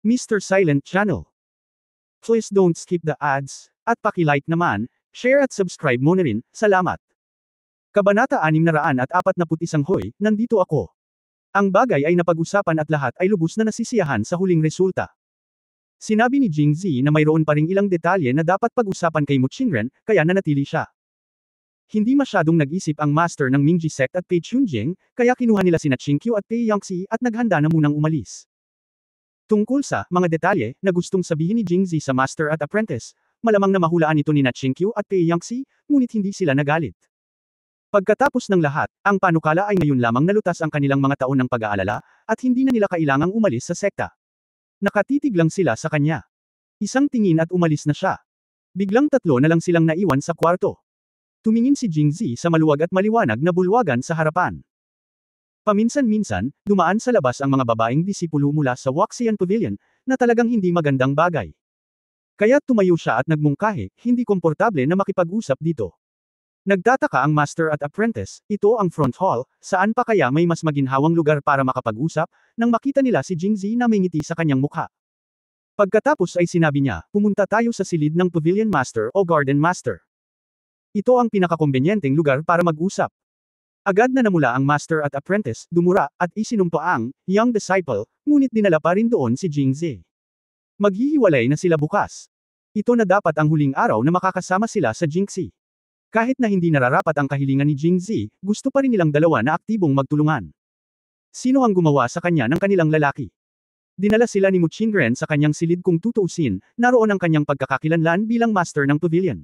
Mr. Silent Channel. Please don't skip the ads, at paki-like naman, share at subscribe mo na rin, salamat. Kabanata 641 Hoy, nandito ako. Ang bagay ay napag-usapan at lahat ay lubos na nasisiyahan sa huling resulta. Sinabi ni Jingzi na mayroon pa ring ilang detalye na dapat pag-usapan kay Mu Qingren, kaya nanatili siya. Hindi masyadong nag-isip ang master ng Mingji sect at Pei Chunjing, kaya kinuha nila sina Qingqiu at Pei Yangxi at naghanda na munang umalis. Tungkol sa mga detalye na gustong sabihin ni Jingzi sa master at apprentice, malamang na mahulaan ito ni Qingqiu at Pei Yangxi, ngunit hindi sila nagalit. Pagkatapos ng lahat, ang panukala ay ngayon lamang nalutas ang kanilang mga taon ng pag-aalala, at hindi na nila kailangang umalis sa sekta. Nakatitig lang sila sa kanya. Isang tingin at umalis na siya. Biglang tatlo na lang silang naiwan sa kwarto. Tumingin si Jingzi sa maluwag at maliwanag na bulwagan sa harapan. Paminsan-minsan, dumaan sa labas ang mga babaeng disipulo mula sa Waxian Pavilion, na talagang hindi magandang bagay. Kaya tumayo siya at nagmungkahi, hindi komportable na makipag-usap dito. Nagtataka ang master at apprentice, ito ang front hall, saan pa kaya may mas maginhawang lugar para makapag-usap, nang makita nila si Jingzi na may ngiti sa kanyang mukha. Pagkatapos ay sinabi niya, pumunta tayo sa silid ng Pavilion Master o Garden Master. Ito ang pinakakombenyenteng lugar para mag-usap. Agad na namula ang master at apprentice, dumura, at isinumpa ang young disciple, ngunit dinala pa rin doon si Jingzi. Maghihiwalay na sila bukas. Ito na dapat ang huling araw na makakasama sila sa Jingxi. Kahit na hindi nararapat ang kahilingan ni Jingzi, gusto pa rin nilang dalawa na aktibong magtulungan. Sino ang gumawa sa kanya ng kanilang lalaki? Dinala sila ni Mu Qingren sa kanyang silid kung tutuusin, naroon ang kanyang pagkakakilanlan bilang master ng pavilion.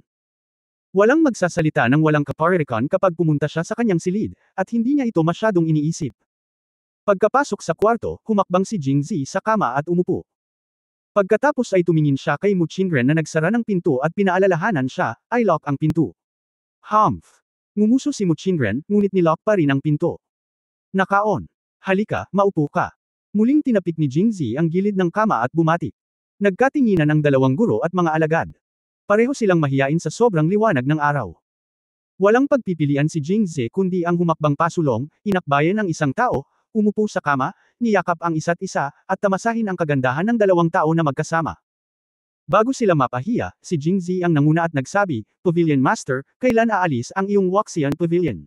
Walang magsasalita ng walang kaparirikan kapag pumunta siya sa kanyang silid, at hindi niya ito masyadong iniisip. Pagkapasok sa kwarto, humakbang si Jingzi sa kama at umupo. Pagkatapos ay tumingin siya kay Mu Qingren na nagsara ng pinto at pinaalalahanan siya, I lock ang pinto. Humph! Ngumuso si Mu Qingren, ngunit nilock pa rin ang pinto. Nakaon. Halika, maupo ka. Muling tinapik ni Jingzi ang gilid ng kama at bumati. Nagkatinginan ang dalawang guro at mga alagad. Pareho silang mahiyain sa sobrang liwanag ng araw. Walang pagpipilian si Jingzi kundi ang humakbang pasulong, inakbayan ng isang tao, umupo sa kama, niyakap ang isa't isa, at tamasahin ang kagandahan ng dalawang tao na magkasama. Bago sila mapahiya, si Jingzi ang nanguna at nagsabi, Pavilion Master, kailan aalis ang iyong Waxian Pavilion?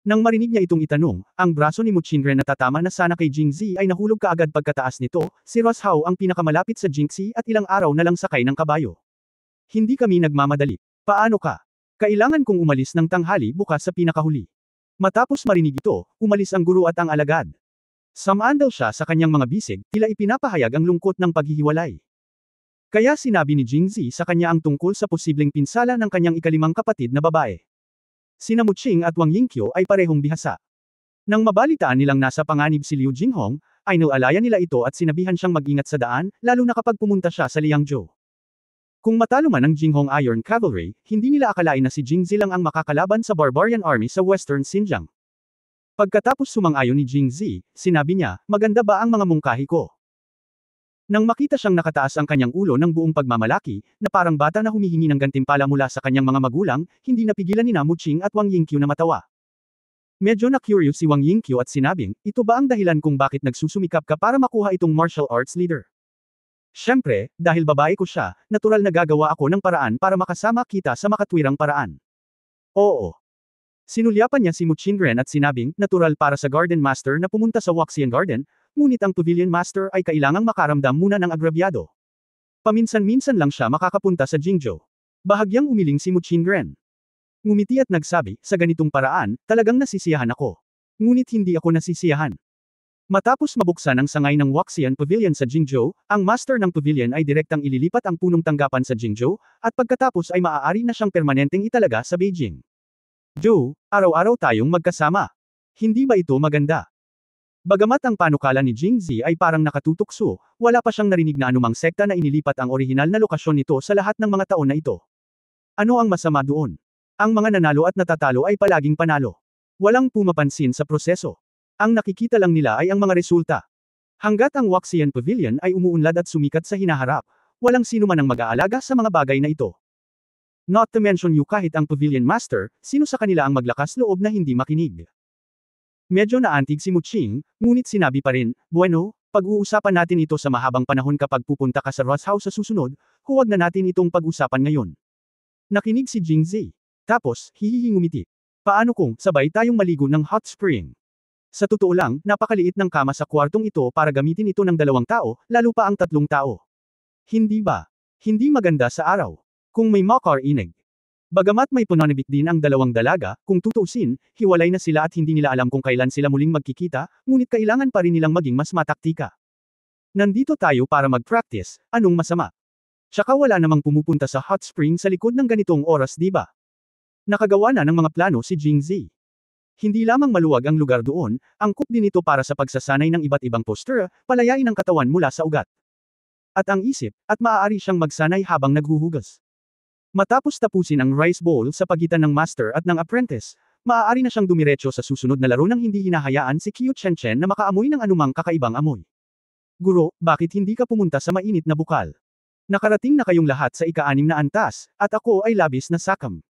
Nang marinig niya itong itanong, ang braso ni Mu Qingren na tatama na sana kay Jingzi ay nahulog kaagad pagkataas nito, si Rosshao ang pinakamalapit sa Jingxi at ilang araw na lang sakay ng kabayo. Hindi kami nagmamadali. Paano ka? Kailangan kong umalis ng tanghali bukas sa pinakahuli. Matapos marinig ito, umalis ang guro at ang alagad. Sumandal siya sa kanyang mga bisig, tila ipinapahayag ang lungkot ng paghihiwalay. Kaya sinabi ni Jingzi sa kanya ang tungkol sa posibleng pinsala ng kanyang ikalimang kapatid na babae. Sina Mu Qing at Wang Yingqiu ay parehong bihasa. Nang mabalitaan nilang nasa panganib si Liu Jinghong, ay nilalayan nila ito at sinabihan siyang mag-ingat sa daan, lalo na kapag pumunta siya sa Liangzhou. Kung matalo man ang Jinghong Iron Cavalry, hindi nila akalain na si Jingzi lang ang makakalaban sa Barbarian Army sa Western Xinjiang. Pagkatapos sumang-ayon ni Jingzi, sinabi niya, maganda ba ang mga mungkahi ko? Nang makita siyang nakataas ang kanyang ulo ng buong pagmamalaki, na parang bata na humihingi ng gantimpala mula sa kanyang mga magulang, hindi napigilan ni Mu Qing at Wang Yingqiu na matawa. Medyo na-curious si Wang Yingqiu at sinabing, ito ba ang dahilan kung bakit nagsusumikap ka para makuha itong martial arts leader? Siyempre, dahil babae ko siya, natural na gagawa ako ng paraan para makasama kita sa makatwirang paraan. Oo. Sinulyapan niya si Mu Qingren at sinabing, natural para sa Garden Master na pumunta sa Waxian Garden, ngunit ang Pavilion Master ay kailangang makaramdam muna ng agrabyado. Paminsan-minsan lang siya makakapunta sa Jingzhou. Bahagyang umiling si Mu Qingren. Ngumiti at nagsabi, sa ganitong paraan, talagang nasisiyahan ako. Ngunit hindi ako nasisiyahan. Matapos mabuksan ang sangay ng Waxian Pavilion sa Jingzhou, ang master ng pavilion ay direktang ililipat ang punong tanggapan sa Jingzhou, at pagkatapos ay maaari na siyang permanenteng italaga sa Beijing. Zhou, araw-araw tayong magkasama. Hindi ba ito maganda? Bagamat ang panukala ni Jingzi ay parang nakatutukso, wala pa siyang narinig na anumang sekta na inilipat ang orihinal na lokasyon nito sa lahat ng mga taon na ito. Ano ang masama doon? Ang mga nanalo at natatalo ay palaging panalo. Walang pumapansin sa proseso. Ang nakikita lang nila ay ang mga resulta. Hanggat ang Waxian Pavilion ay umuunlad at sumikat sa hinaharap, walang sino man ang mag-aalaga sa mga bagay na ito. Not to mention kahit ang Pavilion Master, sino sa kanila ang maglakas loob na hindi makinig. Medyo naantig si Mu Qing, ngunit sinabi pa rin, bueno, Pag-uusapan natin ito sa mahabang panahon kapag pupunta ka sa Ross House sa susunod, huwag na natin itong pag-usapan ngayon. Nakinig si Jingzi. Tapos, hihingumiti. Paano kung sabay tayong maligo ng hot spring? Sa totoo lang, napakaliit ng kama sa kwartong ito para gamitin ito ng 2 tao, lalo pa ang 3 tao. Hindi ba? Hindi maganda sa araw. Kung may makar inig. Bagamat may pananabik din ang 2 dalaga, kung tutuusin, hiwalay na sila at hindi nila alam kung kailan sila muling magkikita, ngunit kailangan pa rin nilang maging mas mataktika. Nandito tayo para mag-practice, anong masama? Tsaka wala namang pumupunta sa hot spring sa likod ng ganitong oras, di ba? Nakagawa na ng mga plano si Jingzi. Hindi lamang maluwag ang lugar doon, angkop din ito para sa pagsasanay ng iba't ibang postura, palayain ang katawan mula sa ugat. At ang isip, at maaari siyang magsanay habang naghuhugas. Matapos tapusin ang rice bowl sa pagitan ng master at ng apprentice, maaari na siyang dumiretso sa susunod na laro nang hindi hinahayaan si Qiu Chen na makaamoy ng anumang kakaibang amoy. Guro, bakit hindi ka pumunta sa mainit na bukal? Nakarating na kayong lahat sa ika-6 na antas, at ako ay labis na sakam.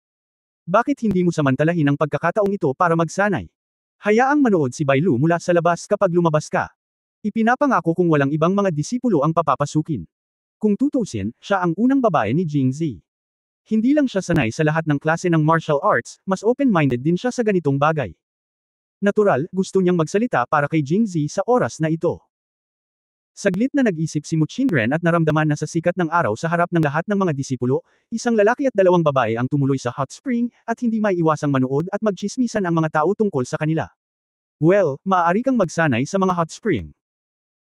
Bakit hindi mo samantalahin ang pagkakataong ito para magsanay? Hayaang manood si Bai Lu mula sa labas kapag lumabas ka. Ipinapangako kung walang ibang mga disipulo ang papapasukin. Kung tutusin, siya ang unang babae ni Jingzi. Hindi lang siya sanay sa lahat ng klase ng martial arts, mas open-minded din siya sa ganitong bagay. Natural, gusto niyang magsalita para kay Jingzi sa oras na ito. Saglit na nag-isip si Mu Qingren at naramdaman na sa sikat ng araw sa harap ng lahat ng mga disipulo, isang lalaki at 2 babae ang tumuloy sa hot spring, at hindi maiiwasang manood at magchismisan ang mga tao tungkol sa kanila. Well, maaari kang magsanay sa mga hot spring.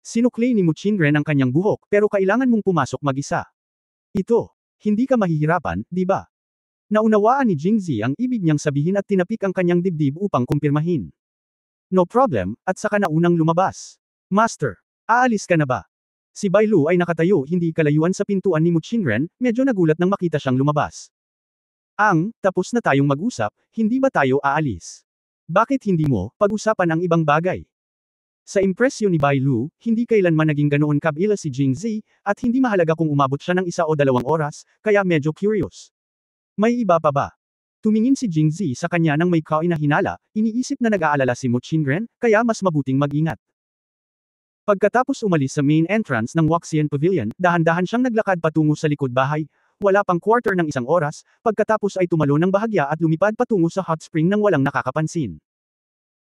Sinukli ni Mu Qingren ang kanyang buhok, pero kailangan mong pumasok mag-isa. Ito. Hindi ka mahihirapan, di ba? Naunawaan ni Jingzi ang ibig niyang sabihin at tinapik ang kanyang dibdib upang kumpirmahin. No problem, at saka na unang lumabas. Master, aalis ka na ba? Si Bai Lu ay nakatayo hindi kalayuan sa pintuan ni Mu Qingren, medyo nagulat nang makita siyang lumabas. Tapos na tayong mag-usap, hindi ba tayo aalis? Bakit hindi mo pag-usapan ang ibang bagay? Sa impresyon ni Bai Lu, hindi kailanman naging ganoon kabila si Jingzi, at hindi mahalaga kung umabot siya ng 1 o 2 oras, kaya medyo curious. May iba pa ba? Tumingin si Jingzi sa kanya nang may kainahinala, iniisip na nag-aalala si Mu Qingren, kaya mas mabuting mag-ingat. Pagkatapos umalis sa main entrance ng Waxian Pavilion, dahan-dahan siyang naglakad patungo sa likod bahay, wala pang quarter ng 1 oras, pagkatapos ay tumalo ng bahagya at lumipad patungo sa hot spring nang walang nakakapansin.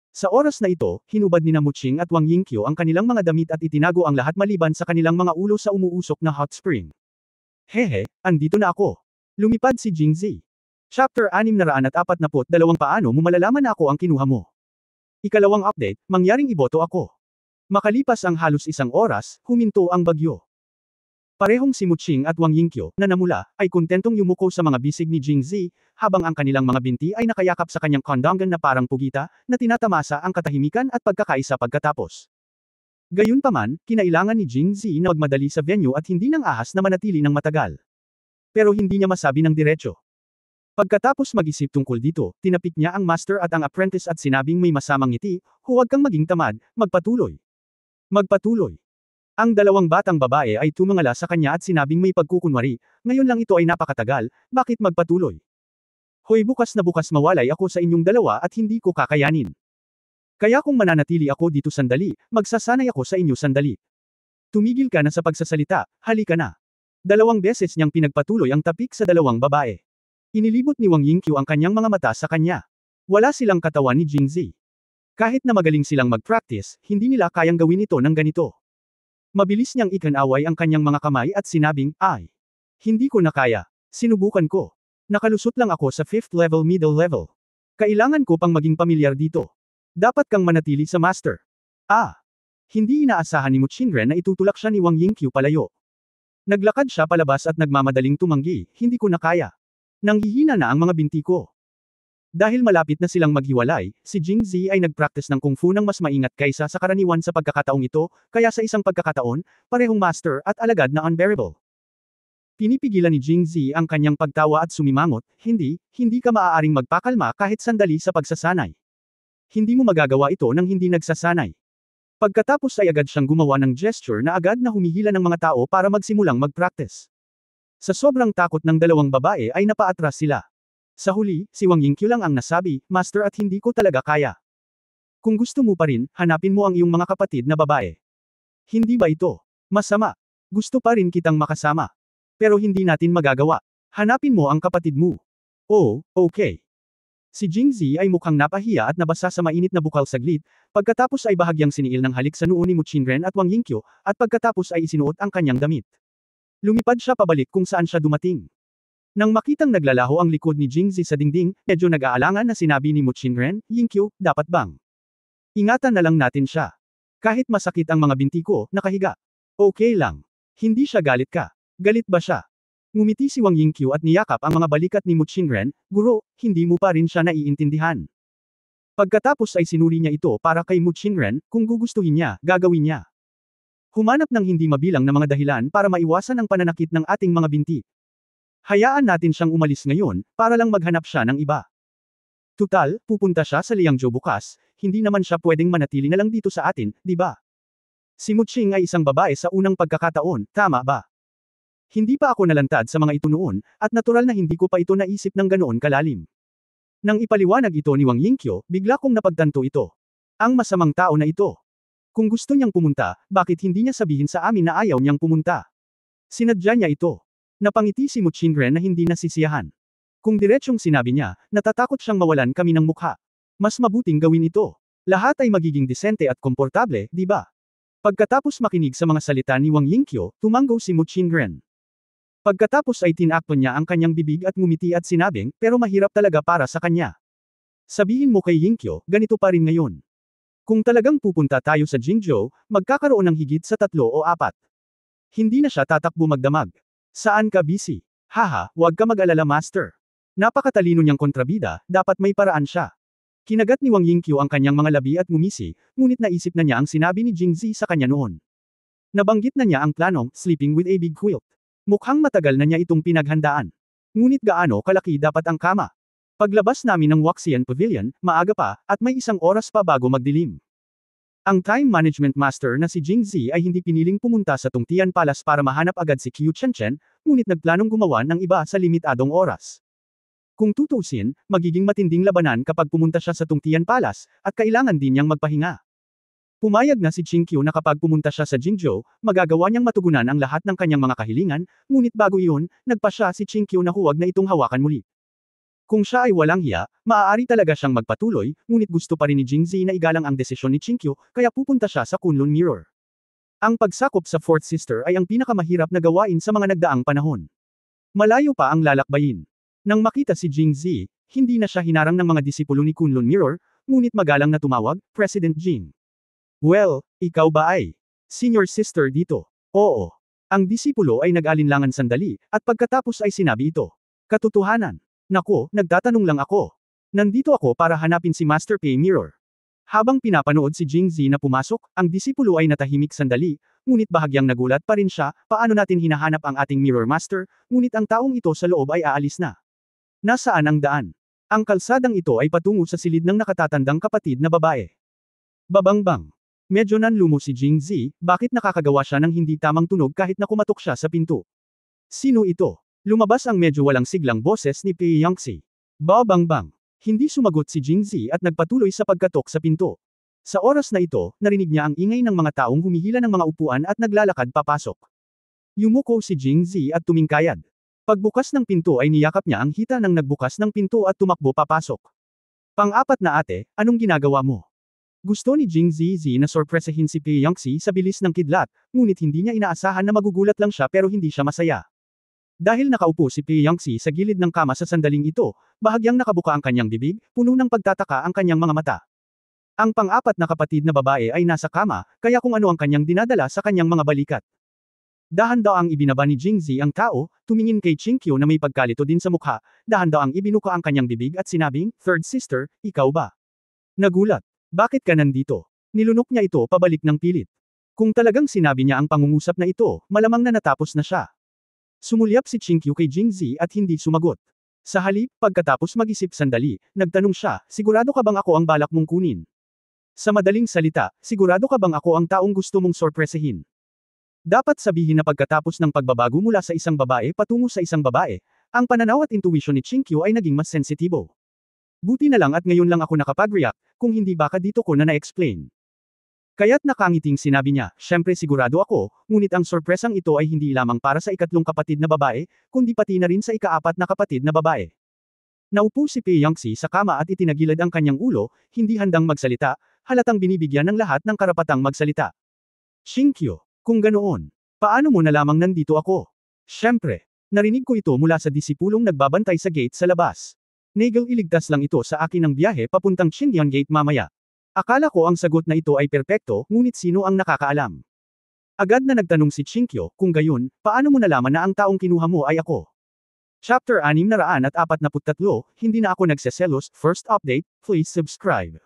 Sa oras na ito, hinubad ni Mu Qing at Wang Yingqiu ang kanilang mga damit at itinago ang lahat maliban sa kanilang mga ulo sa umuusok na hot spring. Hehe, andito na ako. Lumipad si Jingzi. Chapter 642. Paano mo malalaman na ako ang kinuha mo? Ikalawang update, mangyaring iboto ako. Makalipas ang halos 1 oras, huminto ang bagyo. Parehong si Mu Qing at Wang Yingqiu, na namula, ay kontentong yumuko sa mga bisig ni Jingzi, habang ang kanilang mga binti ay nakayakap sa kanyang kondongan na parang pugita, na tinatamasa ang katahimikan at pagkakaisa pagkatapos. Gayunpaman, kinailangan ni Jingzi na magmadali sa venue at hindi nang ahas na manatili ng matagal. Pero hindi niya masabi ng diretso. Pagkatapos mag-isip tungkol dito, tinapik niya ang master at ang apprentice at sinabing may masamang ngiti, huwag kang maging tamad, magpatuloy. Magpatuloy. Ang 2 batang babae ay tumangala sa kanya at sinabing may pagkukunwari, ngayon lang ito ay napakatagal, bakit magpatuloy? Hoy, bukas na bukas mawalay ako sa inyong 2 at hindi ko kakayanin. Kaya kung mananatili ako dito sandali, magsasanay ako sa inyo sandali. Tumigil ka na sa pagsasalita, halika na. 2 beses niyang pinagpatuloy ang tapik sa 2 babae. Inilibot ni Wang Yingqiu ang kanyang mga mata sa kanya. Wala silang katawan ni Jingzi. Kahit na magaling silang mag-practice, hindi nila kayang gawin ito ng ganito. Mabilis niyang ikinaway ang kanyang mga kamay at sinabing, ay. Hindi ko na kaya. Sinubukan ko. Nakalusot lang ako sa 5th level middle level. Kailangan ko pang maging pamilyar dito. Dapat kang manatili sa master. Hindi inaasahan ni Mu Qingren na itutulak siya ni Wang Yingqiu palayo. Naglakad siya palabas at nagmamadaling tumanggi, hindi ko na kaya. Nanghihina na ang mga binti ko. Dahil malapit na silang maghiwalay, si Jingzi ay nagpractice ng kung fu ng mas maingat kaysa sa karaniwan sa pagkakataong ito, kaya sa isang pagkakataon, parehong master at alagad na unbearable. Pinipigilan ni Jingzi ang kanyang pagtawa at sumimangot, hindi ka maaaring magpakalma kahit sandali sa pagsasanay. Hindi mo magagawa ito nang hindi nagsasanay. Pagkatapos ay agad siyang gumawa ng gesture na agad na humihila ng mga tao para magsimulang mag-practice. Sa sobrang takot ng 2 babae ay napaatras sila. Sa huli, si Wang Yingqiu lang ang nasabi, Master at hindi ko talaga kaya. Kung gusto mo pa rin, hanapin mo ang iyong mga kapatid na babae. Hindi ba ito masama? Gusto pa rin kitang makasama. Pero hindi natin magagawa. Hanapin mo ang kapatid mo. Oh, okay. Si Jingzi ay mukhang napahiya at nabasa sa mainit na bukal saglit, pagkatapos ay bahagyang siniil ng halik sa noo ni Mu Qingren at Wang Yingqiu, at pagkatapos ay isinuot ang kanyang damit. Lumipad siya pabalik kung saan siya dumating. Nang makitang naglalaho ang likod ni Jingzi sa dingding, medyo nag-aalangan na sinabi ni Mu Qingren, Yingqiu, dapat bang? Ingatan na lang natin siya. Kahit masakit ang mga binti ko, nakahiga. Okay lang. Hindi siya galit ka. Galit ba siya? Ngumiti si Wang Yingqiu at niyakap ang mga balikat ni Mu Qingren, Guro, hindi mo pa rin siya naiintindihan. Pagkatapos ay sinuri niya ito para kay Mu Qingren, kung gugustuhin niya, gagawin niya. Humanap ng hindi mabilang na mga dahilan para maiwasan ang pananakit ng ating mga binti. Hayaan natin siyang umalis ngayon, para lang maghanap siya ng iba. Tutal, pupunta siya sa Liangzhou bukas, hindi naman siya pwedeng manatili na lang dito sa atin, di ba? Si Mu Qing ay isang babae sa unang pagkakataon, tama ba? Hindi pa ako nalantad sa mga ito noon, at natural na hindi ko pa ito naisip ng ganoon kalalim. Nang ipaliwanag ito ni Wang Yingqiu, bigla kong napagtanto ito. Ang masamang tao na ito. Kung gusto niyang pumunta, bakit hindi niya sabihin sa amin na ayaw niyang pumunta? Sinadya niya ito. Napangiti si Mu Qingren na hindi nasisiyahan. Kung diretsyong sinabi niya, natatakot siyang mawalan kami ng mukha. Mas mabuting gawin ito. Lahat ay magiging disente at komportable, di ba? Pagkatapos makinig sa mga salita ni Wang Yingqiu, tumanggo si Mu Qingren. Pagkatapos ay tinakpan niya ang kanyang bibig at ngumiti at sinabing, pero mahirap talaga para sa kanya. Sabihin mo kay Yingqiu, ganito pa rin ngayon. Kung talagang pupunta tayo sa Jingzhou, magkakaroon ng higit sa 3 o 4. Hindi na siya tatakbo magdamag. Saan ka busy? Haha, huwag ka mag-alala master. Napakatalino niyang kontrabida, dapat may paraan siya. Kinagat ni Wang Yingqiu ang kanyang mga labi at ngumisi, ngunit naisip na niya ang sinabi ni Jingzi sa kanya noon. Nabanggit na niya ang planong, sleeping with a big quilt. Mukhang matagal na niya itong pinaghandaan. Ngunit gaano kalaki dapat ang kama? Paglabas namin ng Waxian Pavilion, maaga pa, at may 1 oras pa bago magdilim. Ang time management master na si Jingzi ay hindi piniling pumunta sa Tungtian Palace para mahanap agad si Qiu Chenchen, ngunit nagplanong gumawa ng iba sa limitadong oras. Kung tutusin, magiging matinding labanan kapag pumunta siya sa Tungtian Palace, at kailangan din niyang magpahinga. Pumayag na si Qingqiu na kapag pumunta siya sa Jingzhou, magagawa niyang matugunan ang lahat ng kanyang mga kahilingan, ngunit bago iyon, nagpa siya si Qingqiu na huwag na itong hawakan muli. Kung siya ay walang hiya, maaari talaga siyang magpatuloy, ngunit gusto pa rin ni Jingzi na igalang ang desisyon ni Qingqiu, kaya pupunta siya sa Kunlun Mirror. Ang pagsakop sa Fourth Sister ay ang pinakamahirap na gawain sa mga nagdaang panahon. Malayo pa ang lalakbayin. Nang makita si Jingzi, hindi na siya hinarang ng mga disipulo ni Kunlun Mirror, ngunit magalang na tumawag, President Jing. Well, ikaw ba ay senior sister dito? Oo. Ang disipulo ay nag-alinlangan sandali, at pagkatapos ay sinabi ito. Katotohanan. Nako, nagtatanong lang ako. Nandito ako para hanapin si Master Pei Mirror. Habang pinapanood si Jingzi na pumasok, ang disipulo ay natahimik sandali, ngunit bahagyang nagulat pa rin siya, paano natin hinahanap ang ating Mirror Master, ngunit ang taong ito sa loob ay aalis na. Nasaan ang daan? Ang kalsadang ito ay patungo sa silid ng nakatatandang kapatid na babae. Babangbang. Medyo nanlumo si Jingzi, bakit nakakagawa siya ng hindi tamang tunog kahit na kumatok siya sa pinto? Sino ito? Lumabas ang medyo walang siglang boses ni Pei Yangxi. Babangbang. Hindi sumagot si Jingzi at nagpatuloy sa pagkatok sa pinto. Sa oras na ito, narinig niya ang ingay ng mga taong humihila ng mga upuan at naglalakad papasok. Yumuko si Jingzi at tumingkayad. Pagbukas ng pinto ay niyakap niya ang hita ng nagbukas ng pinto at tumakbo papasok. Pang-apat na ate, anong ginagawa mo? Gusto ni Jingzi na sorpresahin si Pei Yangxi sa bilis ng kidlat, ngunit hindi niya inaasahan na magugulat lang siya pero hindi siya masaya. Dahil nakaupo si Pei Yangxi sa gilid ng kama sa sandaling ito, bahagyang nakabuka ang kanyang bibig, puno ng pagtataka ang kanyang mga mata. Ang pang-apat na kapatid na babae ay nasa kama, kaya kung ano ang kanyang dinadala sa kanyang mga balikat. Dahan-daang ibinaba ni Jingzi ang tao, tumingin kay Qingqiu na may pagkalito din sa mukha, dahan-daang ibinuka ang kanyang bibig at sinabing, Third sister, ikaw ba? Nagulat. Bakit ka nandito? Nilunok niya ito pabalik ng pilit. Kung talagang sinabi niya ang pangungusap na ito, malamang na natapos na siya. Sumulyap si Qingqiu kay Jingzi at hindi sumagot. Sa halip, pagkatapos mag-isip sandali, nagtanong siya, sigurado ka bang ako ang balak mong kunin? Sa madaling salita, sigurado ka bang ako ang taong gusto mong sorpresahin? Dapat sabihin na pagkatapos ng pagbabago mula sa isang babae patungo sa isang babae, ang pananaw at intuition ni Qingqiu ay naging mas sensitibo. Buti na lang at ngayon lang ako nakapag-react, kung hindi baka dito ko na na-explain. Kaya't nakangiting sinabi niya, "Siyempre sigurado ako, ngunit ang sorpresang ito ay hindi lamang para sa ikatlong kapatid na babae, kundi pati na rin sa ikaapat na kapatid na babae." Naupo si Pei Yangxi sa kama at itinagilid ang kanyang ulo, hindi handang magsalita, halatang binibigyan ng lahat ng karapatang magsalita. "Shinkyo, kung ganoon, paano mo nalamang nandito ako?" "Siyempre, narinig ko ito mula sa disipulong nagbabantay sa gate sa labas. Nagel iligtas lang ito sa akin ng biyahe papuntang Xindian Gate mamaya. Akala ko ang sagot na ito ay perpekto, ngunit sino ang nakakaalam?" Agad na nagtanong si Chinkyo, "Kung gayon, paano mo nalaman na ang taong kinuha mo ay ako?" Chapter 643, Hindi na ako nagseselos, First update, please subscribe.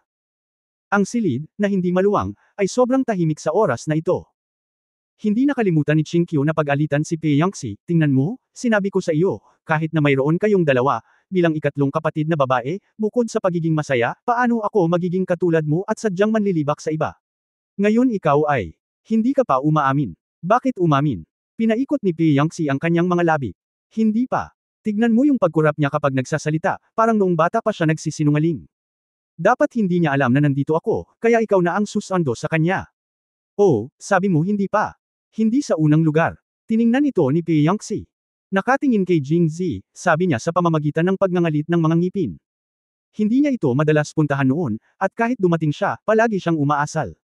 Ang silid, na hindi maluwang, ay sobrang tahimik sa oras na ito. Hindi nakalimutan ni Chinkyo na pag-alitan si Pei Yangxi, "Tingnan mo, sinabi ko sa iyo, kahit na mayroon kayong dalawa, bilang ikatlong kapatid na babae, bukod sa pagiging masaya, paano ako magiging katulad mo at sadyang manlilibak sa iba? Ngayon ikaw ay, hindi ka pa umaamin." "Bakit umamin?" Pinaikot ni Pei Yangxi ang kanyang mga labi. "Hindi pa. Tignan mo yung pagkurap niya kapag nagsasalita, parang noong bata pa siya nagsisinungaling. Dapat hindi niya alam na nandito ako, kaya ikaw na ang susando sa kanya." "Oh, sabi mo hindi pa. Hindi sa unang lugar." Tiningnan ito ni Pei Yangxi. Nakatingin kay Jingzi, sabi niya sa pamamagitan ng pagngangalit ng mga ngipin. Hindi niya ito madalas puntahan noon, at kahit dumating siya, palagi siyang umaasal.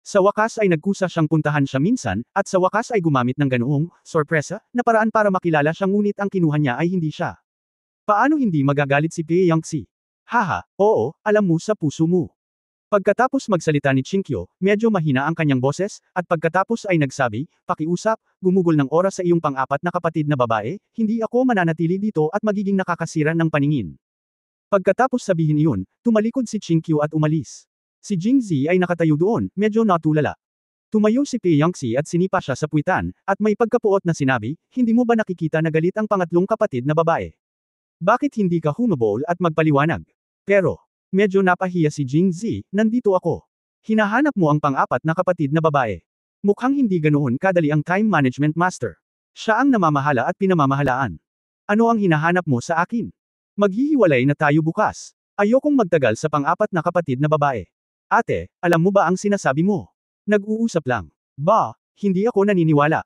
Sa wakas ay nagkusa siyang puntahan siya minsan, at sa wakas ay gumamit ng ganoong, sorpresa, na paraan para makilala siya ngunit ang kinuha niya ay hindi siya. Paano hindi magagalit si Pei Yangxi? "Haha, oo, alam mo sa puso mo." Pagkatapos magsalita ni Chinkyo, medyo mahina ang kanyang boses, at pagkatapos ay nagsabi, "Pakiusap, gumugol ng oras sa iyong pang-apat na kapatid na babae, hindi ako mananatili dito at magiging nakakasira ng paningin." Pagkatapos sabihin iyon, tumalikod si Chinkyo at umalis. Si Jingzi ay nakatayo doon, medyo natulala. Tumayo si Pei Yangxi at sinipa siya sa puwitan, at may pagkapuot na sinabi, "Hindi mo ba nakikita na galit ang pangatlong kapatid na babae? Bakit hindi ka humabol at magpaliwanag?" Pero, medyo napahiya si Jingzi, "Nandito ako. Hinahanap mo ang pang-apat na kapatid na babae. Mukhang hindi ganoon kadali ang time management master. Siya ang namamahala at pinamamahalaan. Ano ang hinahanap mo sa akin? Maghihiwalay na tayo bukas. Ayokong magtagal sa pang-apat na kapatid na babae." "Ate, alam mo ba ang sinasabi mo? Nag-uusap lang." "Ba, hindi ako naniniwala."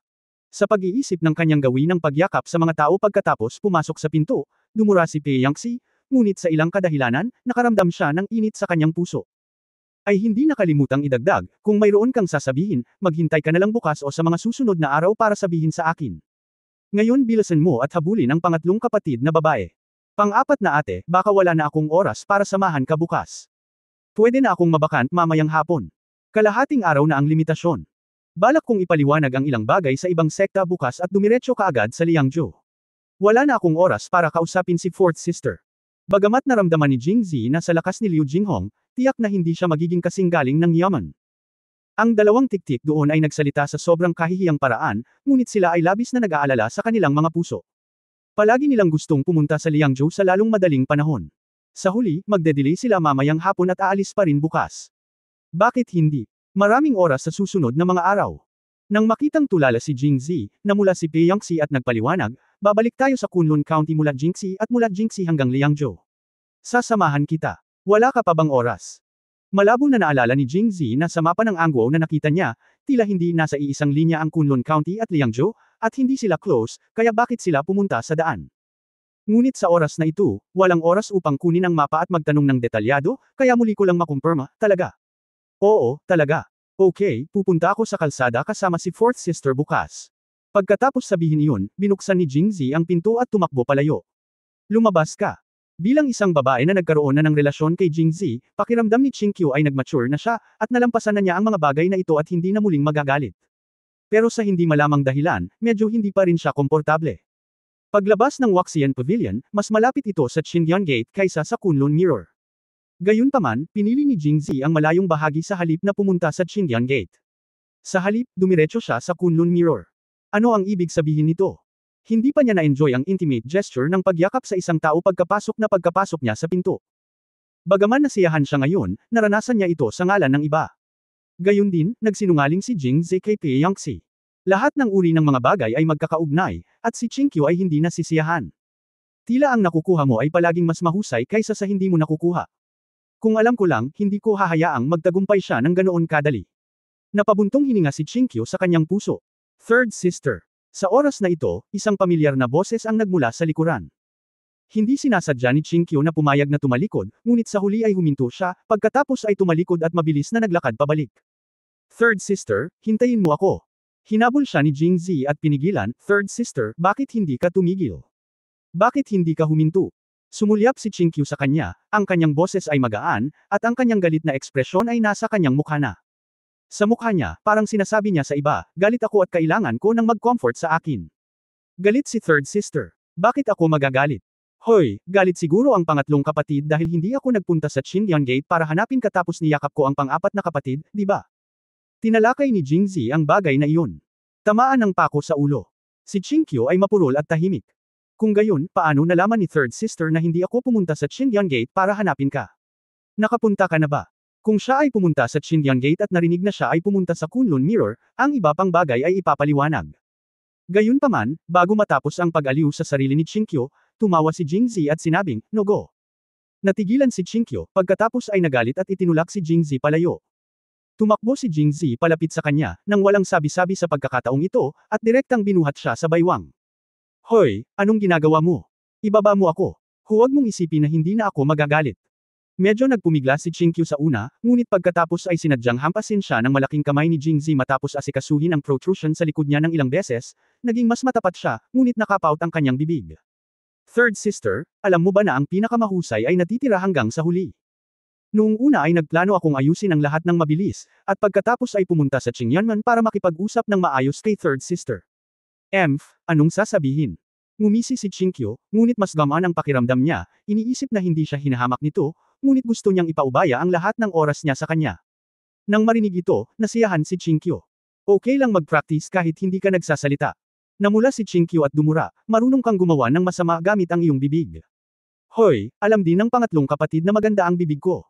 Sa pag-iisip ng kanyang gawin ng pagyakap sa mga tao pagkatapos pumasok sa pinto, dumura si Pei Yangxi, ngunit sa ilang kadahilanan, nakaramdam siya ng init sa kanyang puso. Ay hindi nakalimutang idagdag, "Kung mayroon kang sasabihin, maghintay ka na lang bukas o sa mga susunod na araw para sabihin sa akin. Ngayon bilasan mo at habulin ang pangatlong kapatid na babae. Pang-apat na ate, baka wala na akong oras para samahan ka bukas. Pwede na akong mabakant mamayang hapon. Kalahating araw na ang limitasyon. Balak kong ipaliwanag ang ilang bagay sa ibang sekta bukas at dumiretso kaagad sa Liangzhou. Wala na akong oras para kausapin si fourth sister." Bagamat naramdaman ni Jingzi na sa lakas ni Liu Jinghong, tiyak na hindi siya magiging kasing galing ng yaman. Ang dalawang tiktik doon ay nagsalita sa sobrang kahihiyang paraan, ngunit sila ay labis na nag-aalala sa kanilang mga puso. Palagi nilang gustong pumunta sa Liangzhou sa lalong madaling panahon. Sa huli, magde-delay sila mamayang hapon at aalis pa rin bukas. Bakit hindi? Maraming oras sa susunod na mga araw. Nang makitang tulala si Jingzi, namula si Pei Yangxi at nagpaliwanag, "Babalik tayo sa Kunlun County mula Jingxi at mula Jingxi hanggang Liangzhou. Sasamahan kita. Wala ka pa bang oras?" Malabo na naalala ni Jingzi na sa mapa ng Angguo na nakita niya, tila hindi nasa iisang linya ang Kunlun County at Liangzhou, at hindi sila close, kaya bakit sila pumunta sa daan? Ngunit sa oras na ito, walang oras upang kunin ang mapa at magtanong ng detalyado, kaya muli ko lang makumpirma, "Talaga?" "Oo, talaga. Okay, pupunta ako sa kalsada kasama si fourth sister bukas." Pagkatapos sabihin iyon, binuksan ni Jingzi ang pinto at tumakbo palayo. "Lumabas ka." Bilang isang babae na nagkaroon na ng relasyon kay Jingzi, pakiramdam ni Chinkyu ay nagmature na siya, at nalampasan na niya ang mga bagay na ito at hindi na muling magagalit. Pero sa hindi malamang dahilan, medyo hindi pa rin siya komportable. Paglabas ng Waxian Pavilion, mas malapit ito sa Xindian Gate kaysa sa Kunlun Mirror. Gayunpaman, pinili ni Jingzi ang malayong bahagi sa halip na pumunta sa Xindian Gate. Sa halip, dumiretso siya sa Kunlun Mirror. Ano ang ibig sabihin nito? Hindi pa niya na-enjoy ang intimate gesture ng pagyakap sa isang tao pagkapasok niya sa pinto. Bagaman nasiyahan siya ngayon, naranasan niya ito sa ngalan ng iba. Gayun din, nagsinungaling si Jingzi kay Pei Yangxi. Lahat ng uri ng mga bagay ay magkakaugnay, at si Chinkyu ay hindi nasisiyahan. Tila ang nakukuha mo ay palaging mas mahusay kaysa sa hindi mo nakukuha. Kung alam ko lang, hindi ko hahayaang magtagumpay siya ng ganoon kadali. Napabuntong hininga si Chinkyu sa kanyang puso. Third sister. Sa oras na ito, isang pamilyar na boses ang nagmula sa likuran. Hindi sinasadya ni Chinkyu na pumayag na tumalikod, ngunit sa huli ay huminto siya, pagkatapos ay tumalikod at mabilis na naglakad pabalik. Third sister, hintayin mo ako. Hinabol siya ni Jingzi at pinigilan, Third sister, bakit hindi ka tumigil? Bakit hindi ka huminto? Sumulyap si Chinkyu sa kanya, ang kanyang boses ay magaan, at ang kanyang galit na ekspresyon ay nasa kanyang mukha na. Sa mukha niya, parang sinasabi niya sa iba, galit ako at kailangan ko ng mag-comfort sa akin. Galit si third sister. Bakit ako magagalit? Hoy, galit siguro ang pangatlong kapatid dahil hindi ako nagpunta sa Qingyang Gate para hanapin ka tapos niyakap ko ang pang-apat na kapatid, di ba? Tinalakay ni Jingzi ang bagay na iyon. Tamaan ng pako sa ulo. Si Chinkyu ay mapurol at tahimik. Kung gayon, paano nalaman ni third sister na hindi ako pumunta sa Qingyang Gate para hanapin ka? Nakapunta ka na ba? Kung siya ay pumunta sa Qingyang Gate at narinig na siya ay pumunta sa Kunlun Mirror, ang iba pang bagay ay ipapaliwanag. Gayunpaman, bago matapos ang pag-aliw sa sarili ni Chinkyu, tumawa si Jingzi at sinabing, "No go." Natigilan si Chinkyu, pagkatapos ay nagalit at itinulak si Jingzi palayo. Tumakbo si Jingzi palapit sa kanya, nang walang sabi-sabi sa pagkakataong ito, at direktang binuhat siya sa baywang. Hoy, anong ginagawa mo? Ibaba mo ako. Huwag mong isipin na hindi na ako magagalit. Medyo nagpumigla si Chinkyu sa una, ngunit pagkatapos ay sinadyang hampasin siya ng malaking kamay ni Jingzi matapos asikasuhin ang protrusion sa likod niya ng ilang beses, naging mas matapat siya, ngunit nakapaut ang kanyang bibig. Third sister, alam mo ba na ang pinakamahusay ay natitira hanggang sa huli? Noong una ay nagplano akong ayusin ang lahat ng mabilis, at pagkatapos ay pumunta sa Qingyanman para makipag-usap ng maayos kay third sister. Anong sasabihin? Ngumisi si Chinkyu, ngunit mas gamaan ang pakiramdam niya, iniisip na hindi siya hinahamak nito, ngunit gusto niyang ipaubaya ang lahat ng oras niya sa kanya. Nang marinig ito, nasiyahan si Chinkyu. Okay lang mag-practice kahit hindi ka nagsasalita. Namula si Chinkyu at dumura, marunong kang gumawa ng masama gamit ang iyong bibig. Hoy, alam din ng pangatlong kapatid na maganda ang bibig ko.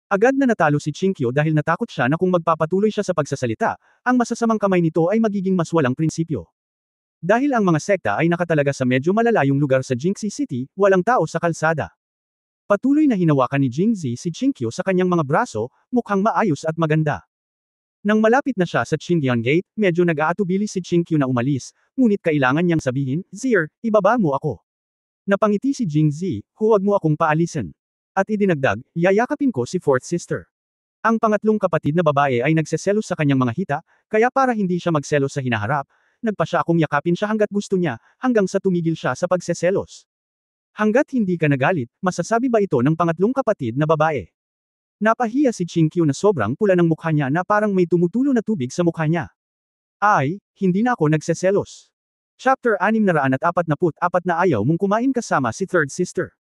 Agad na natalo si Chinkyu dahil natakot siya na kung magpapatuloy siya sa pagsasalita, ang masasamang kamay nito ay magiging mas walang prinsipyo. Dahil ang mga sekta ay nakatalaga sa medyo malalayong lugar sa Jingxi City, walang tao sa kalsada. Patuloy na hinawakan ni Jingzi si Chinkyu sa kanyang mga braso, mukhang maayos at maganda. Nang malapit na siya sa Qingyang Gate, medyo nag-aatubili si Chinkyu na umalis, ngunit kailangan niyang sabihin, "Zir, ibaba mo ako." Napangiti si Jingzi, "Huwag mo akong paalisin." At idinagdag, "Yayakapin ko si fourth sister." Ang pangatlong kapatid na babae ay nagseselos sa kanyang mga hita, kaya para hindi siya magselos sa hinaharap, nagpa siya akong yakapin siya hanggat gusto niya, hanggang sa tumigil siya sa pagseselos. Hanggat hindi ka nagalit, masasabi ba ito ng pangatlong kapatid na babae? Napahiya si Chinkyu na sobrang pula ng mukha niya na parang may tumutulo na tubig sa mukha niya. Ay, hindi na ako nagseselos. Chapter 644 na ayaw mong kumain kasama si third sister.